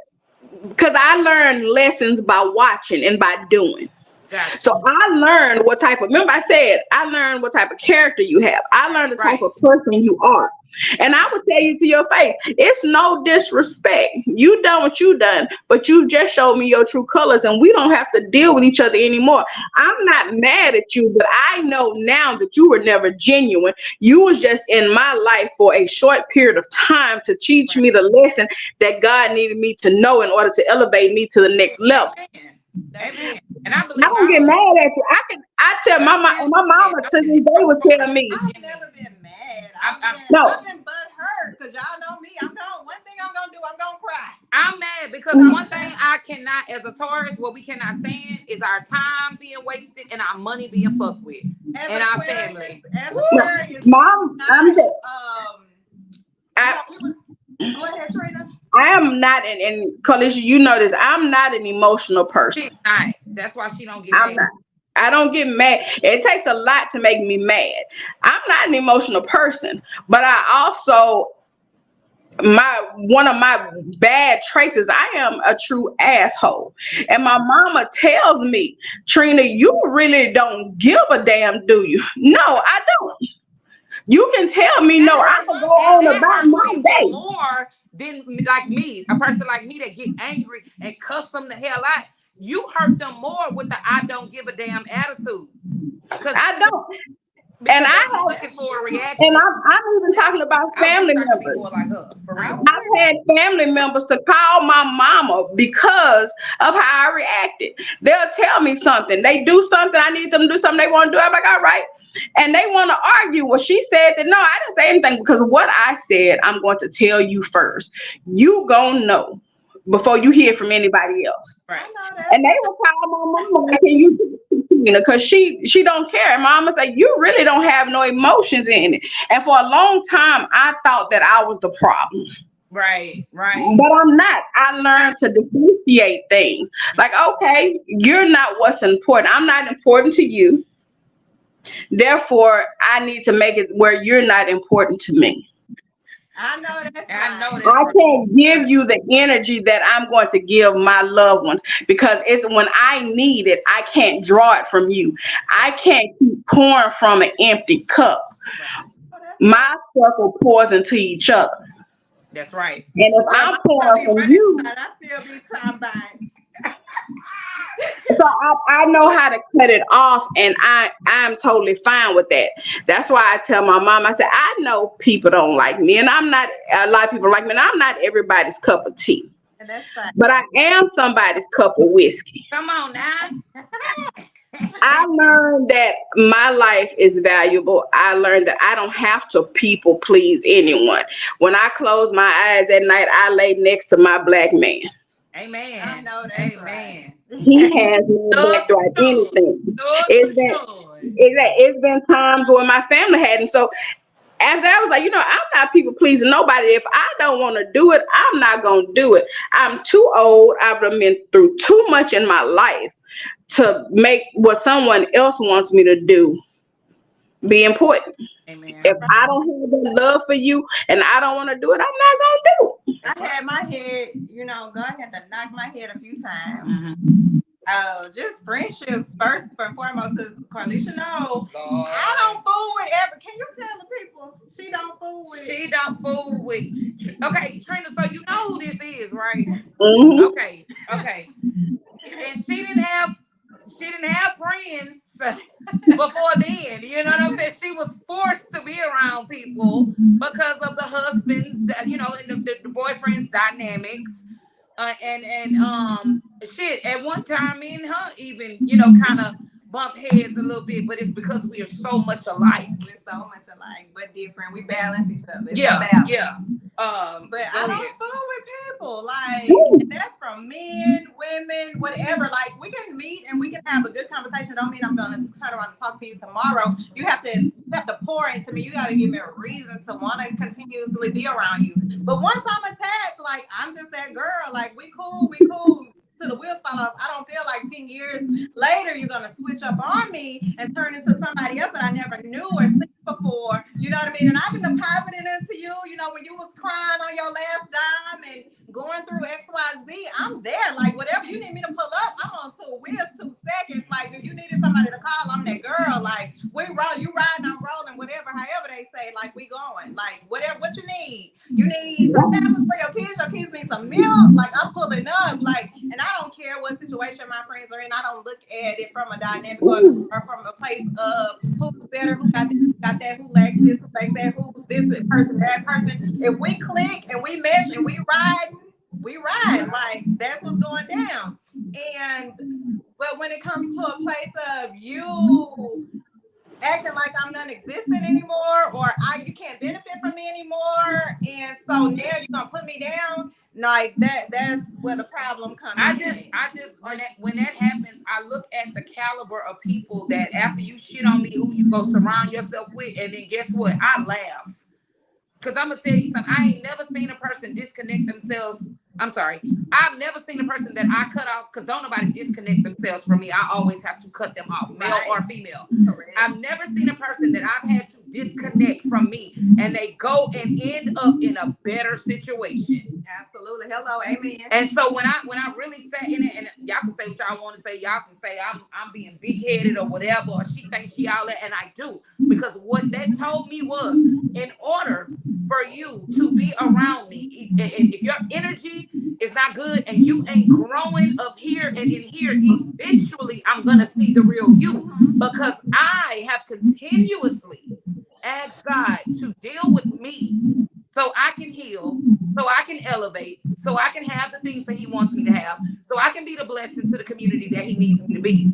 because I learned lessons by watching and by doing. Gotcha. So I learned what type of, remember I said, I learned what type of character you have. I learned the type of person you are. And I would tell you to your face, it's no disrespect. You done what you done, but you just showed me your true colors and we don't have to deal with each other anymore. I'm not mad at you, but I know now that you were never genuine. You was just in my life for a short period of time to teach me the lesson that God needed me to know in order to elevate me to the next level. Amen. And I believe I don't get mad at you. I tell my mama to this day would tell me. I've never been mad. I'm- I've been butthurt because y'all know me. One thing I'm gonna do, I'm gonna cry. I'm mad because one thing I cannot, as a Taurus, what we cannot stand is our time being wasted and our money being fucked with, As and a our Aquarius- family. As Aquarius, Mom, I'm just, go ahead, Trina. I am not and Kalisha, you know this. I'm not an emotional person. She's not. That's why she don't get I'm mad. not. I don't get mad. It takes a lot to make me mad. I'm not an emotional person, but I also one of my bad traits is I am a true asshole. And my mama tells me, Trina, you really don't give a damn, do you? No, I don't. You can tell me no, I'm gonna go on about my day. More than like me, a person like me that get angry and cuss them the hell out. You hurt them more with the I don't give a damn attitude. Because I don't. And And I'm looking for a reaction. And I'm even talking about family members. More like her, for real. I've had family members to call my mama because of how I reacted. They'll tell me something. They do something. I need them to do something they want to do. I'm like, all right. And they want to argue. Well, she said that. No, I didn't say anything because what I said, I'm going to tell you first. You gonna know before you hear from anybody else. Right. And they will call my mama like, because she don't care. And mama say, you really don't have no emotions in it. And for a long time, I thought that I was the problem. Right. But I'm not. I learned to differentiate things. Like, okay, you're not what's important. I'm not important to you. Therefore, I need to make it where you're not important to me. I know that's I can't give you the energy that I'm going to give my loved ones because it's when I need it, I can't draw it from you. I can't keep pouring from an empty cup. My circle pours into each other. That's right. And if I'm pouring from you, I still be time buying. so I know how to cut it off, and I'm totally fine with that. That's why I tell my mom, I said, I know people don't like me, and I'm not, a lot of people like me, and I'm not everybody's cup of tea. And that's fine. But I am somebody's cup of whiskey. Come on now. I learned that my life is valuable. I learned that I don't have to people please anyone. When I close my eyes at night, I lay next to my black man. Amen. I know that's Amen. right. He has no back like anything. It's been times where my family hadn't. So after I was like, I'm not people pleasing nobody. If I don't want to do it, I'm not going to do it. I'm too old. I've been through too much in my life to make what someone else wants me to do be important. Amen. If I don't have the love for you and I don't want to do it, I'm not going to do it. I had my head, God had to knock my head a few times. Mm-hmm. Just friendships first and foremost, because Carlisha knows Lord. I don't fool with Can you tell the people she don't fool with? She don't fool with. Okay, Trina, so you know who this is, right? Mm-hmm. Okay. And she she didn't have friends before then. You know what I'm saying? She was forced to be around people because of the husbands, that, you know, and the boyfriends' dynamics. Shit, at one time, me and her even, you know, kind of bump heads a little bit, but it's because we are so much alike. We're so much alike, but different. We balance each other. It's a Yeah, balance. yeah. But Go I don't ahead. fool with people. Like, that's from men, women, whatever. Like, we can meet and we can have a good conversation. Don't mean I'm gonna turn around and talk to you tomorrow. You have to pour into me. You gotta give me a reason to want to continuously be around you. But once I'm attached, like, I'm just that girl. Like, we cool to the wheels fall off. I don't feel like 10 years later you're gonna switch up on me and turn into somebody else that I never knew or seen before. You know what I mean? And I've been depositing into you. You know, when you was crying on your last dime and going through XYZ, I'm there. Like, whatever you need me to pull up, I'm on 2 wheels, 2 seconds. Like, if you needed somebody to call, I'm that girl. Like, we roll, you riding, I'm rolling, whatever, however they say. Like, we going. Like, whatever, what you need. You need some pampers for your kids need some milk. Like, I'm pulling up. Like, and I don't care what situation my friends are in. I don't look at it from a dynamic or from a place of who's better, who got this, who got that, who lacks this, who lacks that, who's this person, that person. If we click and we mesh and we ride. Like, that's what's going down. But when it comes to a place of you acting like I'm non-existent anymore, or you can't benefit from me anymore, and so now you're gonna put me down, like that's where the problem comes in. I just when that happens, I look at the caliber of people that after you shit on me, who you go surround yourself with, and then guess what? I laugh. Because I'm gonna tell you something, I ain't never seen a person disconnect themselves. I'm sorry, I've never seen a person that I cut off, because don't nobody disconnect themselves from me. I always have to cut them off, male or female. Correct. I've never seen a person that I've had to disconnect from me and they go and end up in a better situation. Absolutely. Hello, amen. And so when I really sat in it, and y'all can say what y'all want to say, y'all can say I'm being big-headed or whatever, or she thinks she all that, and I do, because what that told me was, in order for you to be around me, and if your energy is not good and you ain't growing up here and in here, eventually I'm gonna see the real you, because I have continuously asked God to deal with me so I can heal, so I can elevate, so I can have the things that he wants me to have, so I can be the blessing to the community that he needs me to be.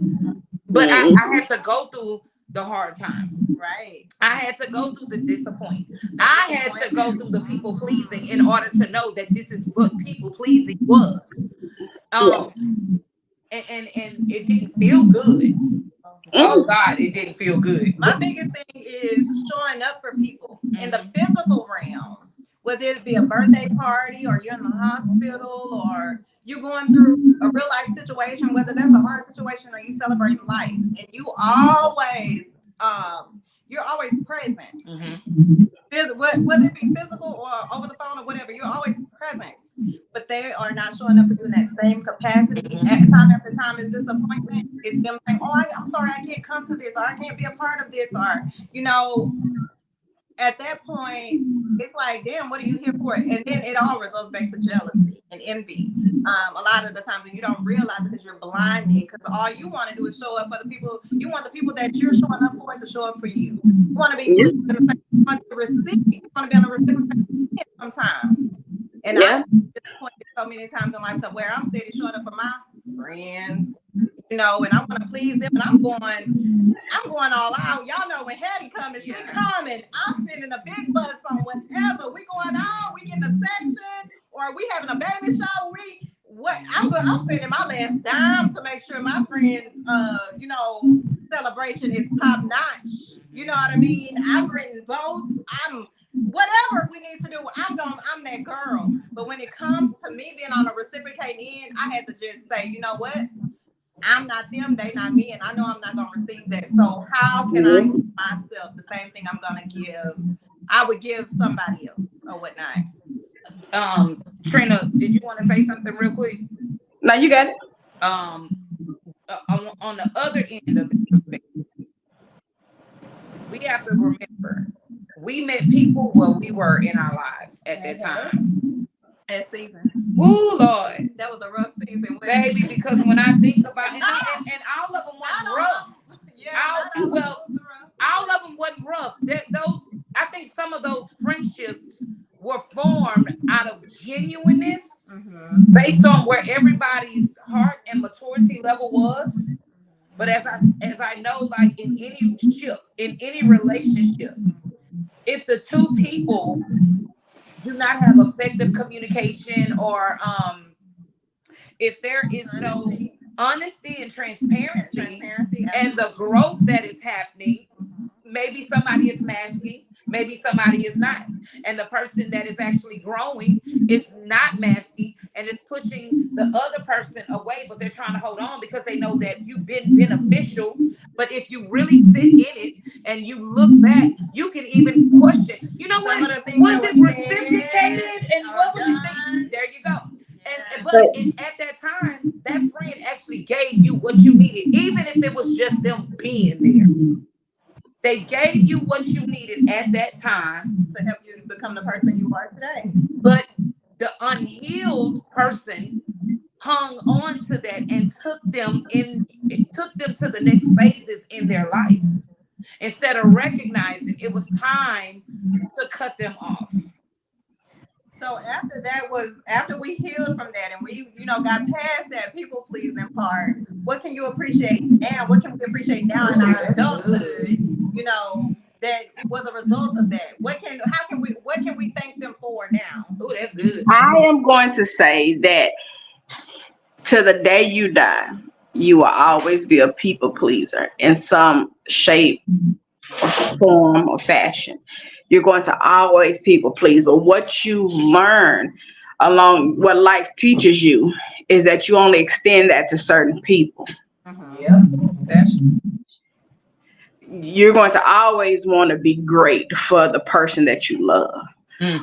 But I had to go through the hard times. Right. I had to go through the disappointment. I had to go through the people pleasing in order to know that this is what people pleasing was. And it didn't feel good. Oh God, it didn't feel good. My biggest thing is showing up for people in the physical realm, whether it be a birthday party or you're in the hospital or you going through a real life situation, whether that's a hard situation or you celebrating life, and you always, you're always present. Whether it be physical or over the phone or whatever, you're always present. But they are not showing up for you in that same capacity. At time after time, is disappointment. It's them saying, "Oh, I'm sorry, I can't come to this, or I can't be a part of this," or at that point, it's like, damn, what are you here for? And then it all results back to jealousy and envy. A lot of the times, and you don't realize it because you're blinded, because all you want to do is show up for the people. You want the people that you're showing up for to show up for you. You want to be you want to receive. You want to be on the recipient sometimes. And I'm disappointed so many times in life to where I'm steady showing up for my friends, and I want to please them, and I'm going all out. Y'all know when Hattie coming, she coming. I'm spending a big bucks on whatever. We going out, we getting a section, or we having a baby shower. I'm spending my last dime to make sure my friends, celebration is top notch. You know what I mean? I'm renting boats. Whatever we need to do, I'm that girl. But when it comes to me being on a reciprocating end, I had to just say, you know what? I'm not them, they not me, and I know I'm not gonna receive that. So how can I give myself the same thing I would give somebody else or whatnot? Trina, did you want to say something real quick? No, you got it. On the other end of the perspective, we have to remember we met people where we were in our lives at that time. That season. Woo, Lord. That was a rough season, Baby, because when I think about it, and all of them wasn't rough. All of them wasn't rough. I think some of those friendships were formed out of genuineness, based on where everybody's heart and maturity level was. But as I know, like in any relationship, if the two people do not have effective communication, or if there is no honesty and transparency and the growth that is happening, maybe somebody is masking, maybe somebody is not, and the person that is actually growing is not masking and is pushing the other person away, but they're trying to hold on because they know that you've been beneficial. But if you really sit in it and you look back, you can even question, you know what, was it reciprocated, and what was it think? There you go. But at that time, that friend actually gave you what you needed, even if it was just them being there. They gave you what you needed at that time to help you become the person you are today. But the unhealed person hung on to that and took them to the next phases in their life, instead of recognizing it was time to cut them off. So after we healed from that and we, got past that people pleasing part, what can you appreciate now? What can we appreciate now in our adulthood? That was a result of that. What can we thank them for now? Oh, that's good. I am going to say that to the day you die, you will always be a people pleaser in some shape or form or fashion. You're going to always people please. But what you learn along what life teaches you is that you only extend that to certain people. Yeah, that's true. You're going to always want to be great for the person that you love.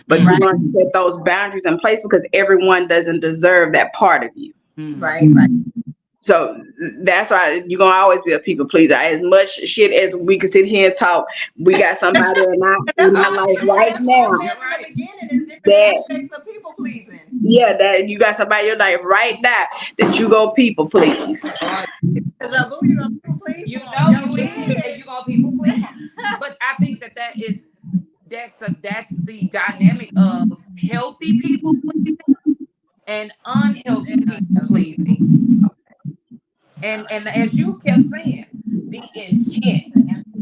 But you're going to set those boundaries in place because everyone doesn't deserve that part of you. Right. So that's why you're going to always be a people pleaser. As much shit as we can sit here and talk, we got somebody in my life right now that people pleasing. Yeah, that you got somebody in your life right now that you go people please. You gonna people please? You know you is, and you gonna people please. But I think that's the dynamic of healthy people pleasing and unhealthy people pleasing. And as you kept saying, the intent.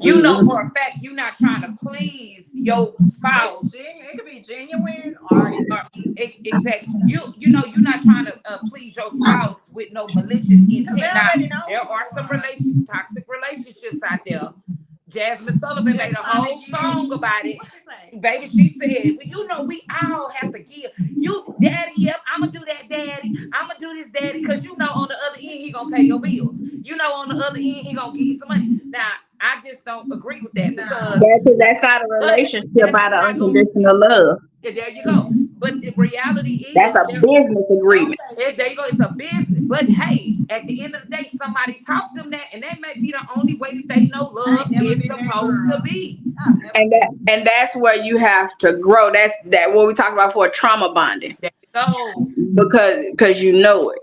You know for a fact you're not trying to please your spouse. It could be genuine or exactly. You know you're not trying to please your spouse with no malicious intent. Now, there are some toxic relationships out there. Jasmine Sullivan made a whole song about it. Baby, she said, well, we all have to give. You, daddy, yep, I'm going to do that, daddy. I'm going to do this, daddy, because on the other end, he going to pay your bills. On the other end, he going to give you some money. Now, I just don't agree with that because that's not a relationship out of unconditional love. There you go. But the reality is that's a business agreement. There you go. It's a business. But hey, at the end of the day, somebody taught them that, and that may be the only way that they know love is supposed to be. And that's where you have to grow. That's what we talk about for trauma bonding. There you go. Because you know it.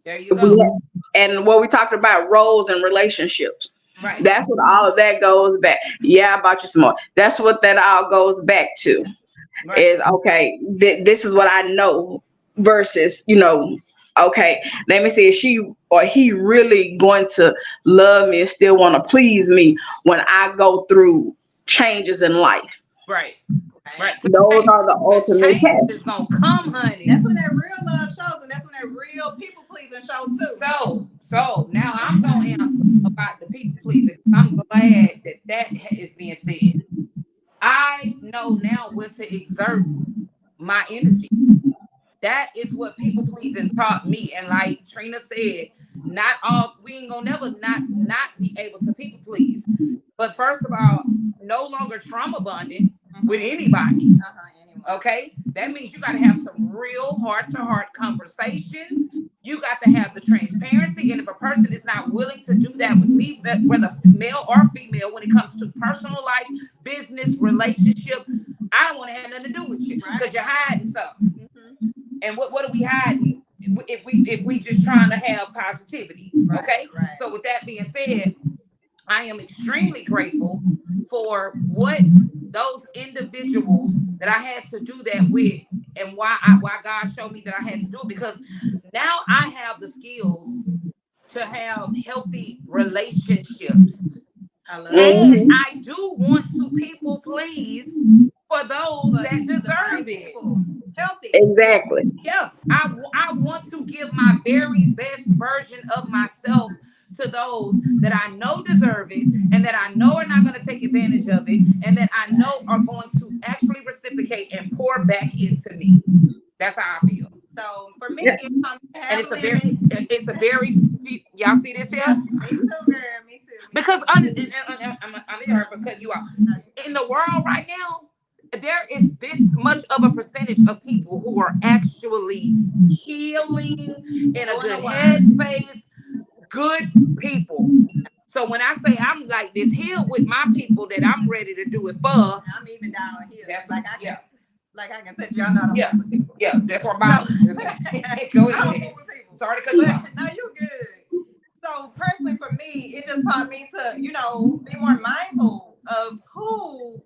There you go. And what we talked about, roles and relationships. Right. That's what all of that goes back. Yeah, I bought you some more. That's what that all goes back to. Right. Is okay. This is what I know versus okay. Let me see, is she or he really going to love me and still want to please me when I go through changes in life? Right. Right. Those are the ultimate tests. It's gonna come, honey. That's when that real love shows, and that's when that real people pleasing shows too. So now I'm gonna answer about the people pleasing. I'm glad that is being said. I know now when to exert my energy. That is what people pleasing taught me. And like Trina said, we ain't gonna never not be able to people please. But first of all, no longer trauma bonding with anybody. Okay, that means you got to have some real heart-to-heart conversations. You got to have the transparency, and if a person is not willing to do that with me, whether male or female, when it comes to personal life, business, relationship, I don't want to have nothing to do with you because you're hiding something. And what are we hiding if we just trying to have positivity? Okay. Right. So with that being said, I am extremely grateful for what those individuals that I had to do that with, and why God showed me that I had to do it, because now I have the skills to have healthy relationships. I love And I do want to people please for those that the deserve right it. people. Healthy. Exactly. Yeah, I want to give my very best version of myself to those that I know deserve it, and that I know are not going to take advantage of it, and that I know are going to actually reciprocate and pour back into me. That's how I feel. So for me, Yeah. And it's a very y'all see this here? Me too, girl. Me too. Because I'm sorry for cutting you off. In the world right now, there is this much of a percentage of people who are actually healing in a good headspace, good people. So when I say I'm like this, heal with my people that I'm ready to do it for. I'm even down here. That's like I can say y'all not yeah. with people. Yeah, that's what I'm Go ahead. Sorry to cut you off. No, you good. So personally for me, it just taught me to, be more mindful of who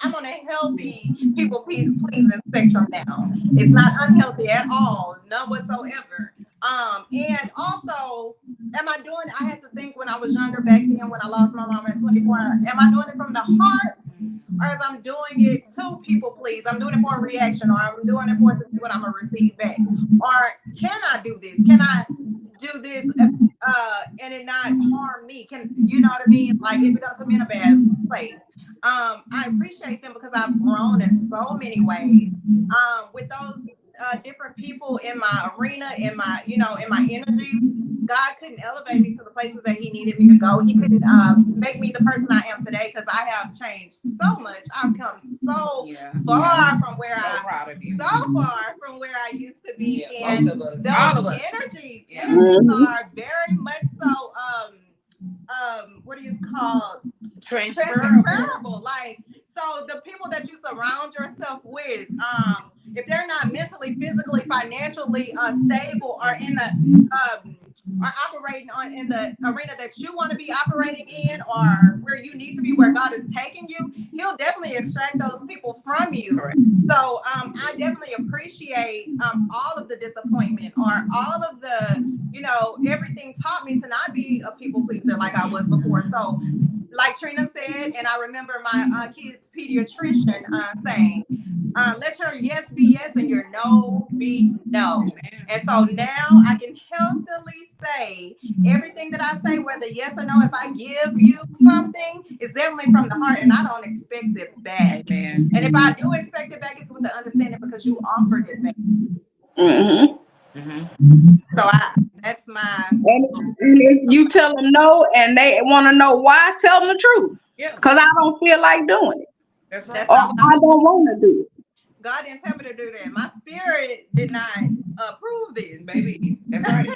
I'm on a healthy people pleasing spectrum now. It's not unhealthy at all, none whatsoever. And also, I had to think when I was younger back then, when I lost my mom at 24, am I doing it from the heart? Or as I'm doing it to people please, I'm doing it for a reaction, or I'm doing it for to see what I'm gonna receive back. Or can I do this? Can I do this and it not harm me? Can you know what I mean? Like, is it gonna put me in a bad place? I appreciate them because I've grown in so many ways. With those different people in my arena, in my energy. God couldn't elevate me to the places that he needed me to go. He couldn't make me the person I am today, because I have changed so much. I've come so far from where I used to be. And those energies are very much so what is called transferable. Like, so the people that you surround yourself with, if they're not mentally, physically, financially stable, or in the are operating in the arena that you want to be operating in, or where you need to be, where God is taking you, he'll definitely extract those people from you. Correct. So I definitely appreciate all of the disappointment, or all of the, everything taught me to not be a people pleaser like I was before. So like Trina said, and I remember my kid's pediatrician saying, let your yes be yes and your no be no. And so now I can healthily say everything that I say, whether yes or no, if I give you something, it's definitely from the heart, and I don't expect it back. Amen. And if I do expect it back, it's with the understanding because you offered it back. Mm-hmm. Mm-hmm. So that's my. And if you tell them no and they want to know why, tell them the truth. Yeah. Because I don't feel like doing it. That's right. Or I don't want to do it. God didn't tell me to do that. My spirit did not approve this. Baby, that's right.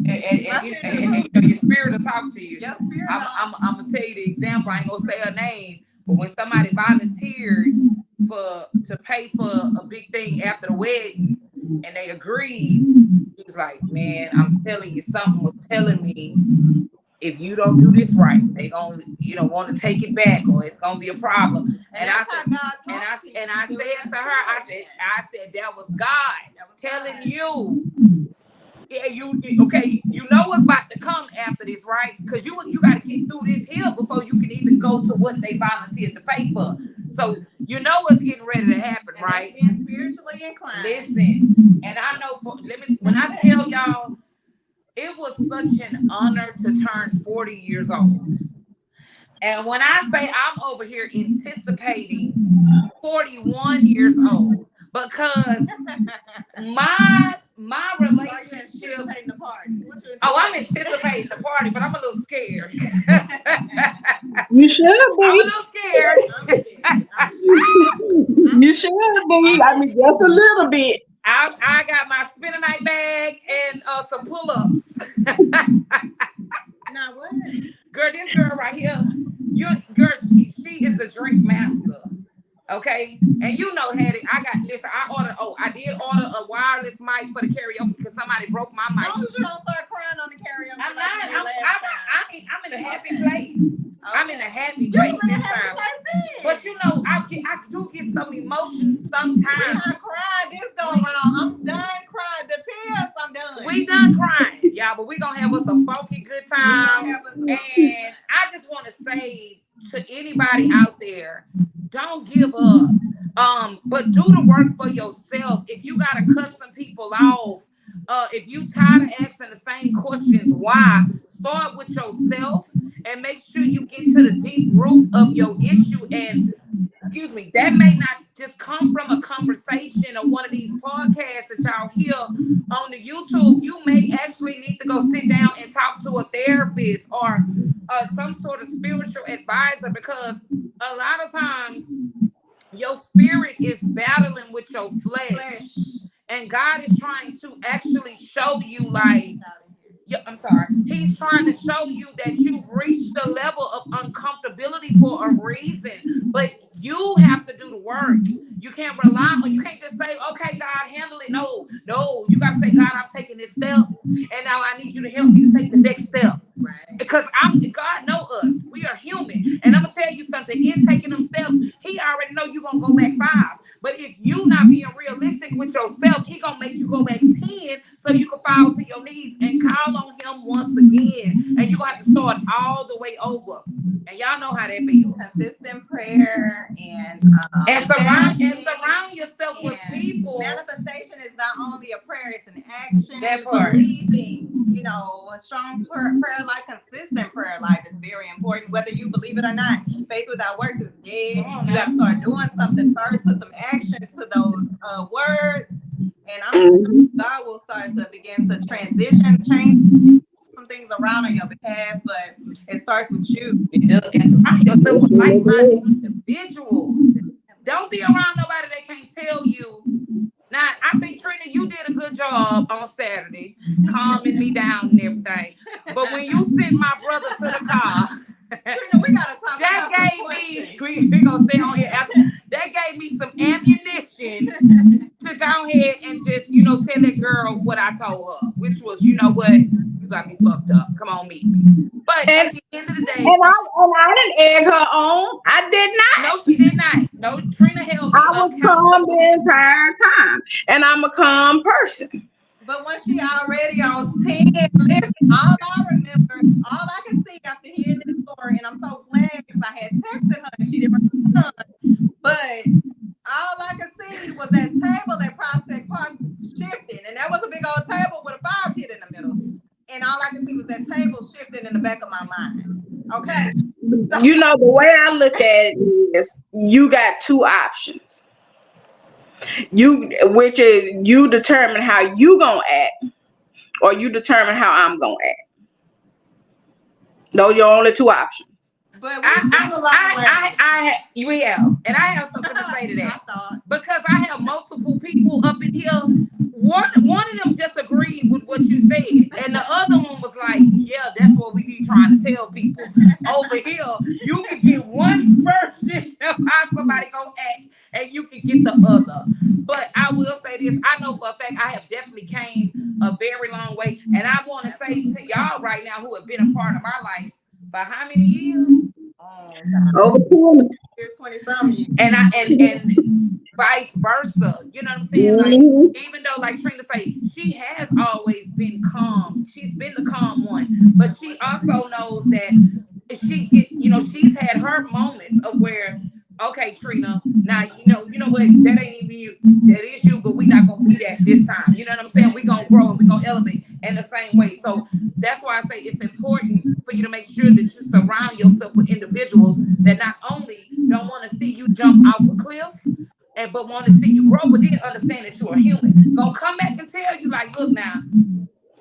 and your spirit will talk to you. Your spirit. I'm gonna tell you the example. I ain't gonna say her name, but when somebody volunteered to pay for a big thing after the wedding, and they agreed, he was like, "Man, I'm telling you, something was telling me if you don't do this right, they gonna want to take it back, or it's gonna be a problem." And I said to her, I said that was God telling you. Yeah, okay, you know what's about to come after this, right? Because you got to get through this hill before you can even go to what they volunteered to pay for. So you know what's getting ready to happen, and right? Being spiritually inclined. Listen, and I know when I tell y'all, it was such an honor to turn 40 years old. And when I say I'm over here anticipating 41 years old, because my relationship. I'm anticipating the party, but I'm a little scared. You should be. I'm a little scared. You should be. I mean, just a little bit. I got my spinning night bag and some pull-ups. Now what? Girl, this girl right here, girl, she is a drink master. Okay, and you know, Hattie, I did order a wireless mic for the karaoke because somebody broke my mic. No, you don't start crying on the karaoke. I'm like not. you did last time. I'm in a happy place. I'm in a happy You place was in a this happy time. place then. But you know, I do get some emotions We sometimes. not crying this go around. I'm done crying. The tears, I'm done. We done crying, y'all, but we gonna have us a funky good time. And I just want to say to anybody out there, don't give up. But do the work for yourself. If you gotta cut some people off, if you tired of asking the same questions, why? Start with yourself and make sure you get to the deep root of your issue. And excuse me, that may not just come from a conversation or one of these podcasts that y'all hear on the YouTube. You may actually need to go sit down and talk to a therapist or some sort of spiritual advisor, because a lot of times your spirit is battling with your flesh. And God is trying to actually show you, like, He's trying to show you that you've reached the level of uncomfortability for a reason, but you have to do the work. You can't rely on, you can't just say, okay, God, handle it. No, you got to say, God, I'm taking this step, and now I need you to help me to take the next step. Right. Because God know us. We are human. And I'm going to tell you something, in taking them steps, He already know you're going to go back 5. But if you not being realistic with yourself, He going to make you go back 10 so you can fall to your knees and call on Him once again. And you're going to have to start all the way over. And y'all know how that feels. Consistent prayer and surround yourself with people. Manifestation is not only a prayer, it's an action. That part. Believing, a strong prayer life, consistent prayer life is very important. Whether you believe it or not, faith without works is dead. You got to start doing something first, put some action to those words. And I'm sure God will start to begin to change some things around on your behalf, but it starts with you. And surround yourself with like-minded individuals. Don't be around nobody that can't tell you. Now, I think, Trina, you did a good job on Saturday, calming me down and everything. But when you sent my brother to the car, Trina, we gotta talk that about gave me, we gonna stay on here after, that gave me some ammunition to go ahead and just, tell that girl what I told her, which was, you know what, you got me fucked up. Come on, meet me. But at the end of the day, and I didn't egg her on. I did not. No, she did not. No, Trina held me. I was calm the entire time, and I'm a calm person. But when she already on 10, listen, all I can see after hearing this story, and I'm so glad because I had texted her and she didn't respond, but all I could see was that table at Prospect Park shifting, and that was a big old table with a fire pit in the middle. And all I could see was that table shifting in the back of my mind. Okay. So, the way I look at it is you got 2 options. Which is you determine how you gonna act, or you determine how I'm gonna act. Those are your only 2 options. But we have, and I have something to say to that. Because I have multiple people up in here. One of them just agreed with what you said, and the other one was like, "Yeah, that's what we be trying to tell people over here. You can get one version of how somebody gonna act, and you can get the other." But I will say this: I know for a fact I have definitely came a very long way, and I want to say to y'all right now who have been a part of my life for how many years? Over 20 years, 20-something. And vice versa. You know what I'm saying? Like, even though, like Trina say, she has always been calm. She's been the calm one, but she also knows that she gets, she's had her moments of where, okay, Trina, now you know what, that ain't even you, that is you, but we not gonna be that this time. You know what I'm saying? We gonna grow and we gonna elevate in the same way. So that's why I say it's important for you to make sure that you surround yourself with individuals that not only don't want to see you jump off a cliff, but want to see you grow, but then understand that you are human. Gonna come back and tell you, like, look now,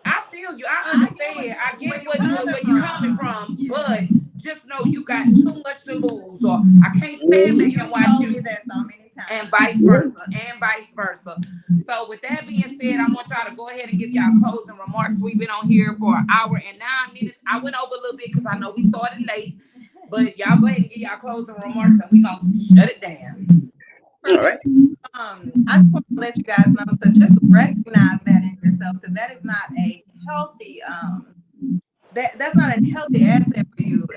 I feel you, I understand, I get where you're coming from, but just know you got too much to lose, or I can't stand back and watch you, and vice versa. So with that being said, I want y'all to go ahead and give y'all closing remarks. We've been on here for 1 hour and 9 minutes. I went over a little bit because I know we started late, but y'all go ahead and give y'all closing remarks, and we gonna shut it down. All right. I just want to let you guys know to just recognize that in yourself, because that is not a healthy that's not a healthy asset for you,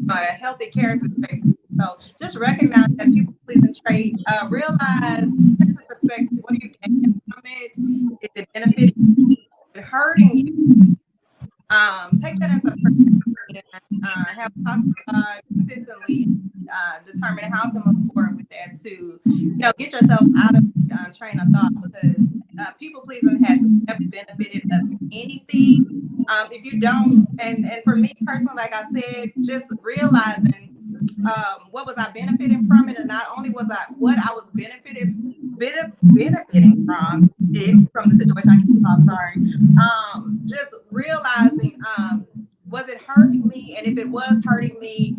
a healthy character trait. So just recognize that people pleasing trait. Realize the perspective. What are you getting from it? Is it benefiting you? Is it hurting you? Take that into perspective and have consistently determine how to move forward with that to, get yourself out of train of thought, because people pleasing has never benefited us anything. If you don't, and for me personally, like I said, just realizing what was I benefiting from it, and not only was what I was benefiting from the situation. I'm sorry. Just realizing, was it hurting me? And if it was hurting me,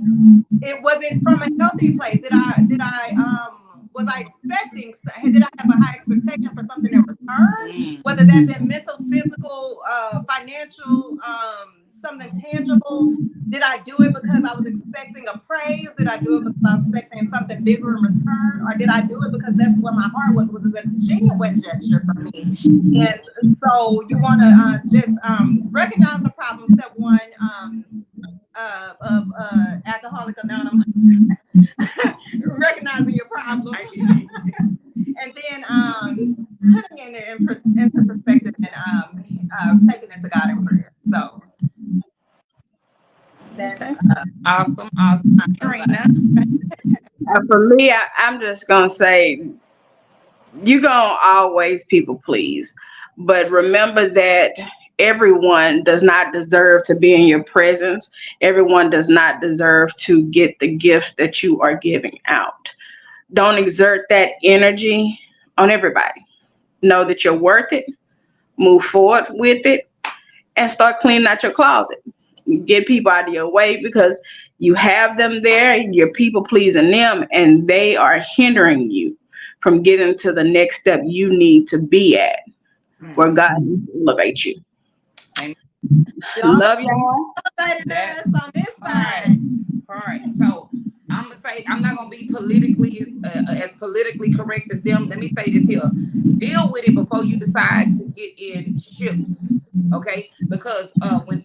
it wasn't from a healthy place. Was I expecting? Did I have a high expectation for something in return? Whether that been mental, physical, financial, something tangible. Did I do it because I was expecting a praise? Did I do it because I was expecting something bigger in return? Or did I do it because that's what my heart was, which was a genuine gesture for me? And so you want to just recognize the problem. Step one of Alcoholics Anonymous. Recognizing your problem. And then putting it into perspective and taking it to God in prayer. So that's awesome. Trina. For me, I'm just gonna say, you're gonna always people please, but remember that everyone does not deserve to be in your presence. Everyone does not deserve to get the gift that you are giving out. Don't exert that energy on everybody. Know that you're worth it. Move forward with it and start cleaning out your closet. Get people out of your way, because you have them there, you're people pleasing them, and they are hindering you from getting to the next step you need to be at, where God needs to elevate you. Love y'all. Elevated us on this side. All right. So I'm gonna say, I'm not gonna be politically as politically correct as them. Let me say this here: deal with it before you decide to get in ships, okay? Because when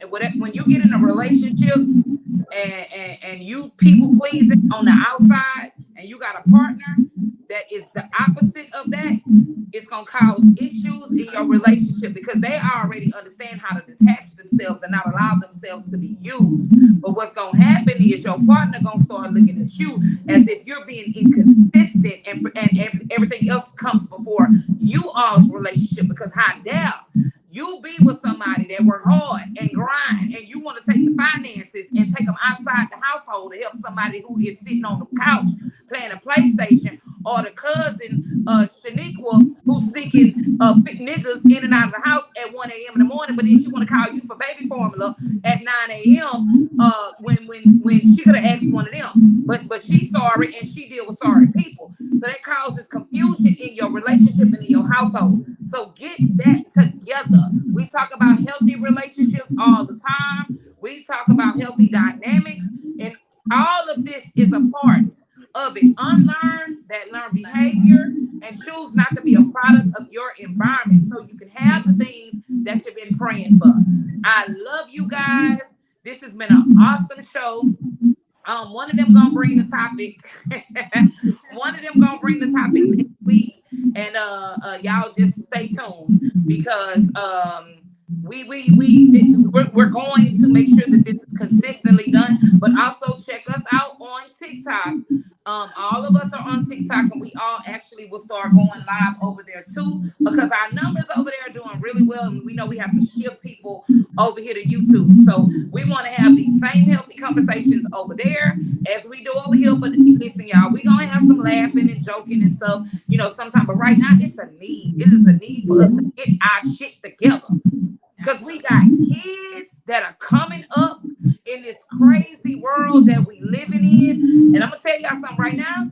you get in a relationship and you people pleasing on the outside, and you got a partner that is the opposite of that, it's gonna cause issues in your relationship, because they already understand how to detach themselves and not allow themselves to be used. But what's gonna happen is your partner gonna start looking at you as if you're being inconsistent, and everything else comes before you all's relationship. Because how dare you be with somebody that work hard and grind, and you want to take the finances and take them outside the household to help somebody who is sitting on the couch playing a PlayStation, or the cousin Shaniqua who's sneaking niggas in and out of the house at 1 a.m. in the morning, but then she want to call you for baby formula at 9 a.m. When she could have asked one of them. But she's sorry, and she deal with sorry people. So that causes confusion in your relationship and in your household. So get that together. We talk about healthy relationships all the time. We talk about healthy dynamics, and all of this is a part of it. Unlearn that learned behavior and choose not to be a product of your environment, so you can have the things that you've been praying for. I love you guys. This has been an awesome show. One of them gonna bring the topic. One of them gonna bring the topic next week, and y'all just stay tuned, because we're going to make sure that this is consistently done. But also check us out on TikTok. All of us are on TikTok, and we all actually will start going live over there too, because our numbers over there are doing really well, and we know we have to shift people over here to YouTube. So we want to have these same healthy conversations over there as we do over here. But listen, y'all, we're gonna have some laughing and joking and stuff, sometime. But right now, it's a need. It is a need for us to get our shit together, because we got kids that are coming up in this crazy world that we living in. And I'm gonna tell y'all something right now.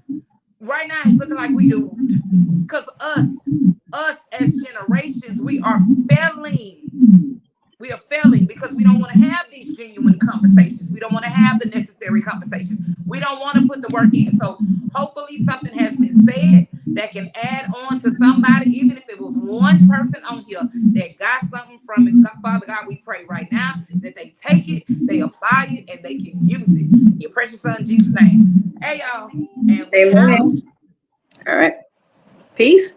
Right now, it's looking like we doomed. Because us as generations, we are failing. We are failing because we don't want to have these genuine conversations. We don't want to have the necessary conversations. We don't want to put the work in. So hopefully something has been said that can add on to somebody, even if it was one person on here that got something from it. Father God, we pray right now that they take it, they apply it, and they can use it. In your precious son, Jesus' name. Hey, y'all. And we out. Amen. All right. Peace.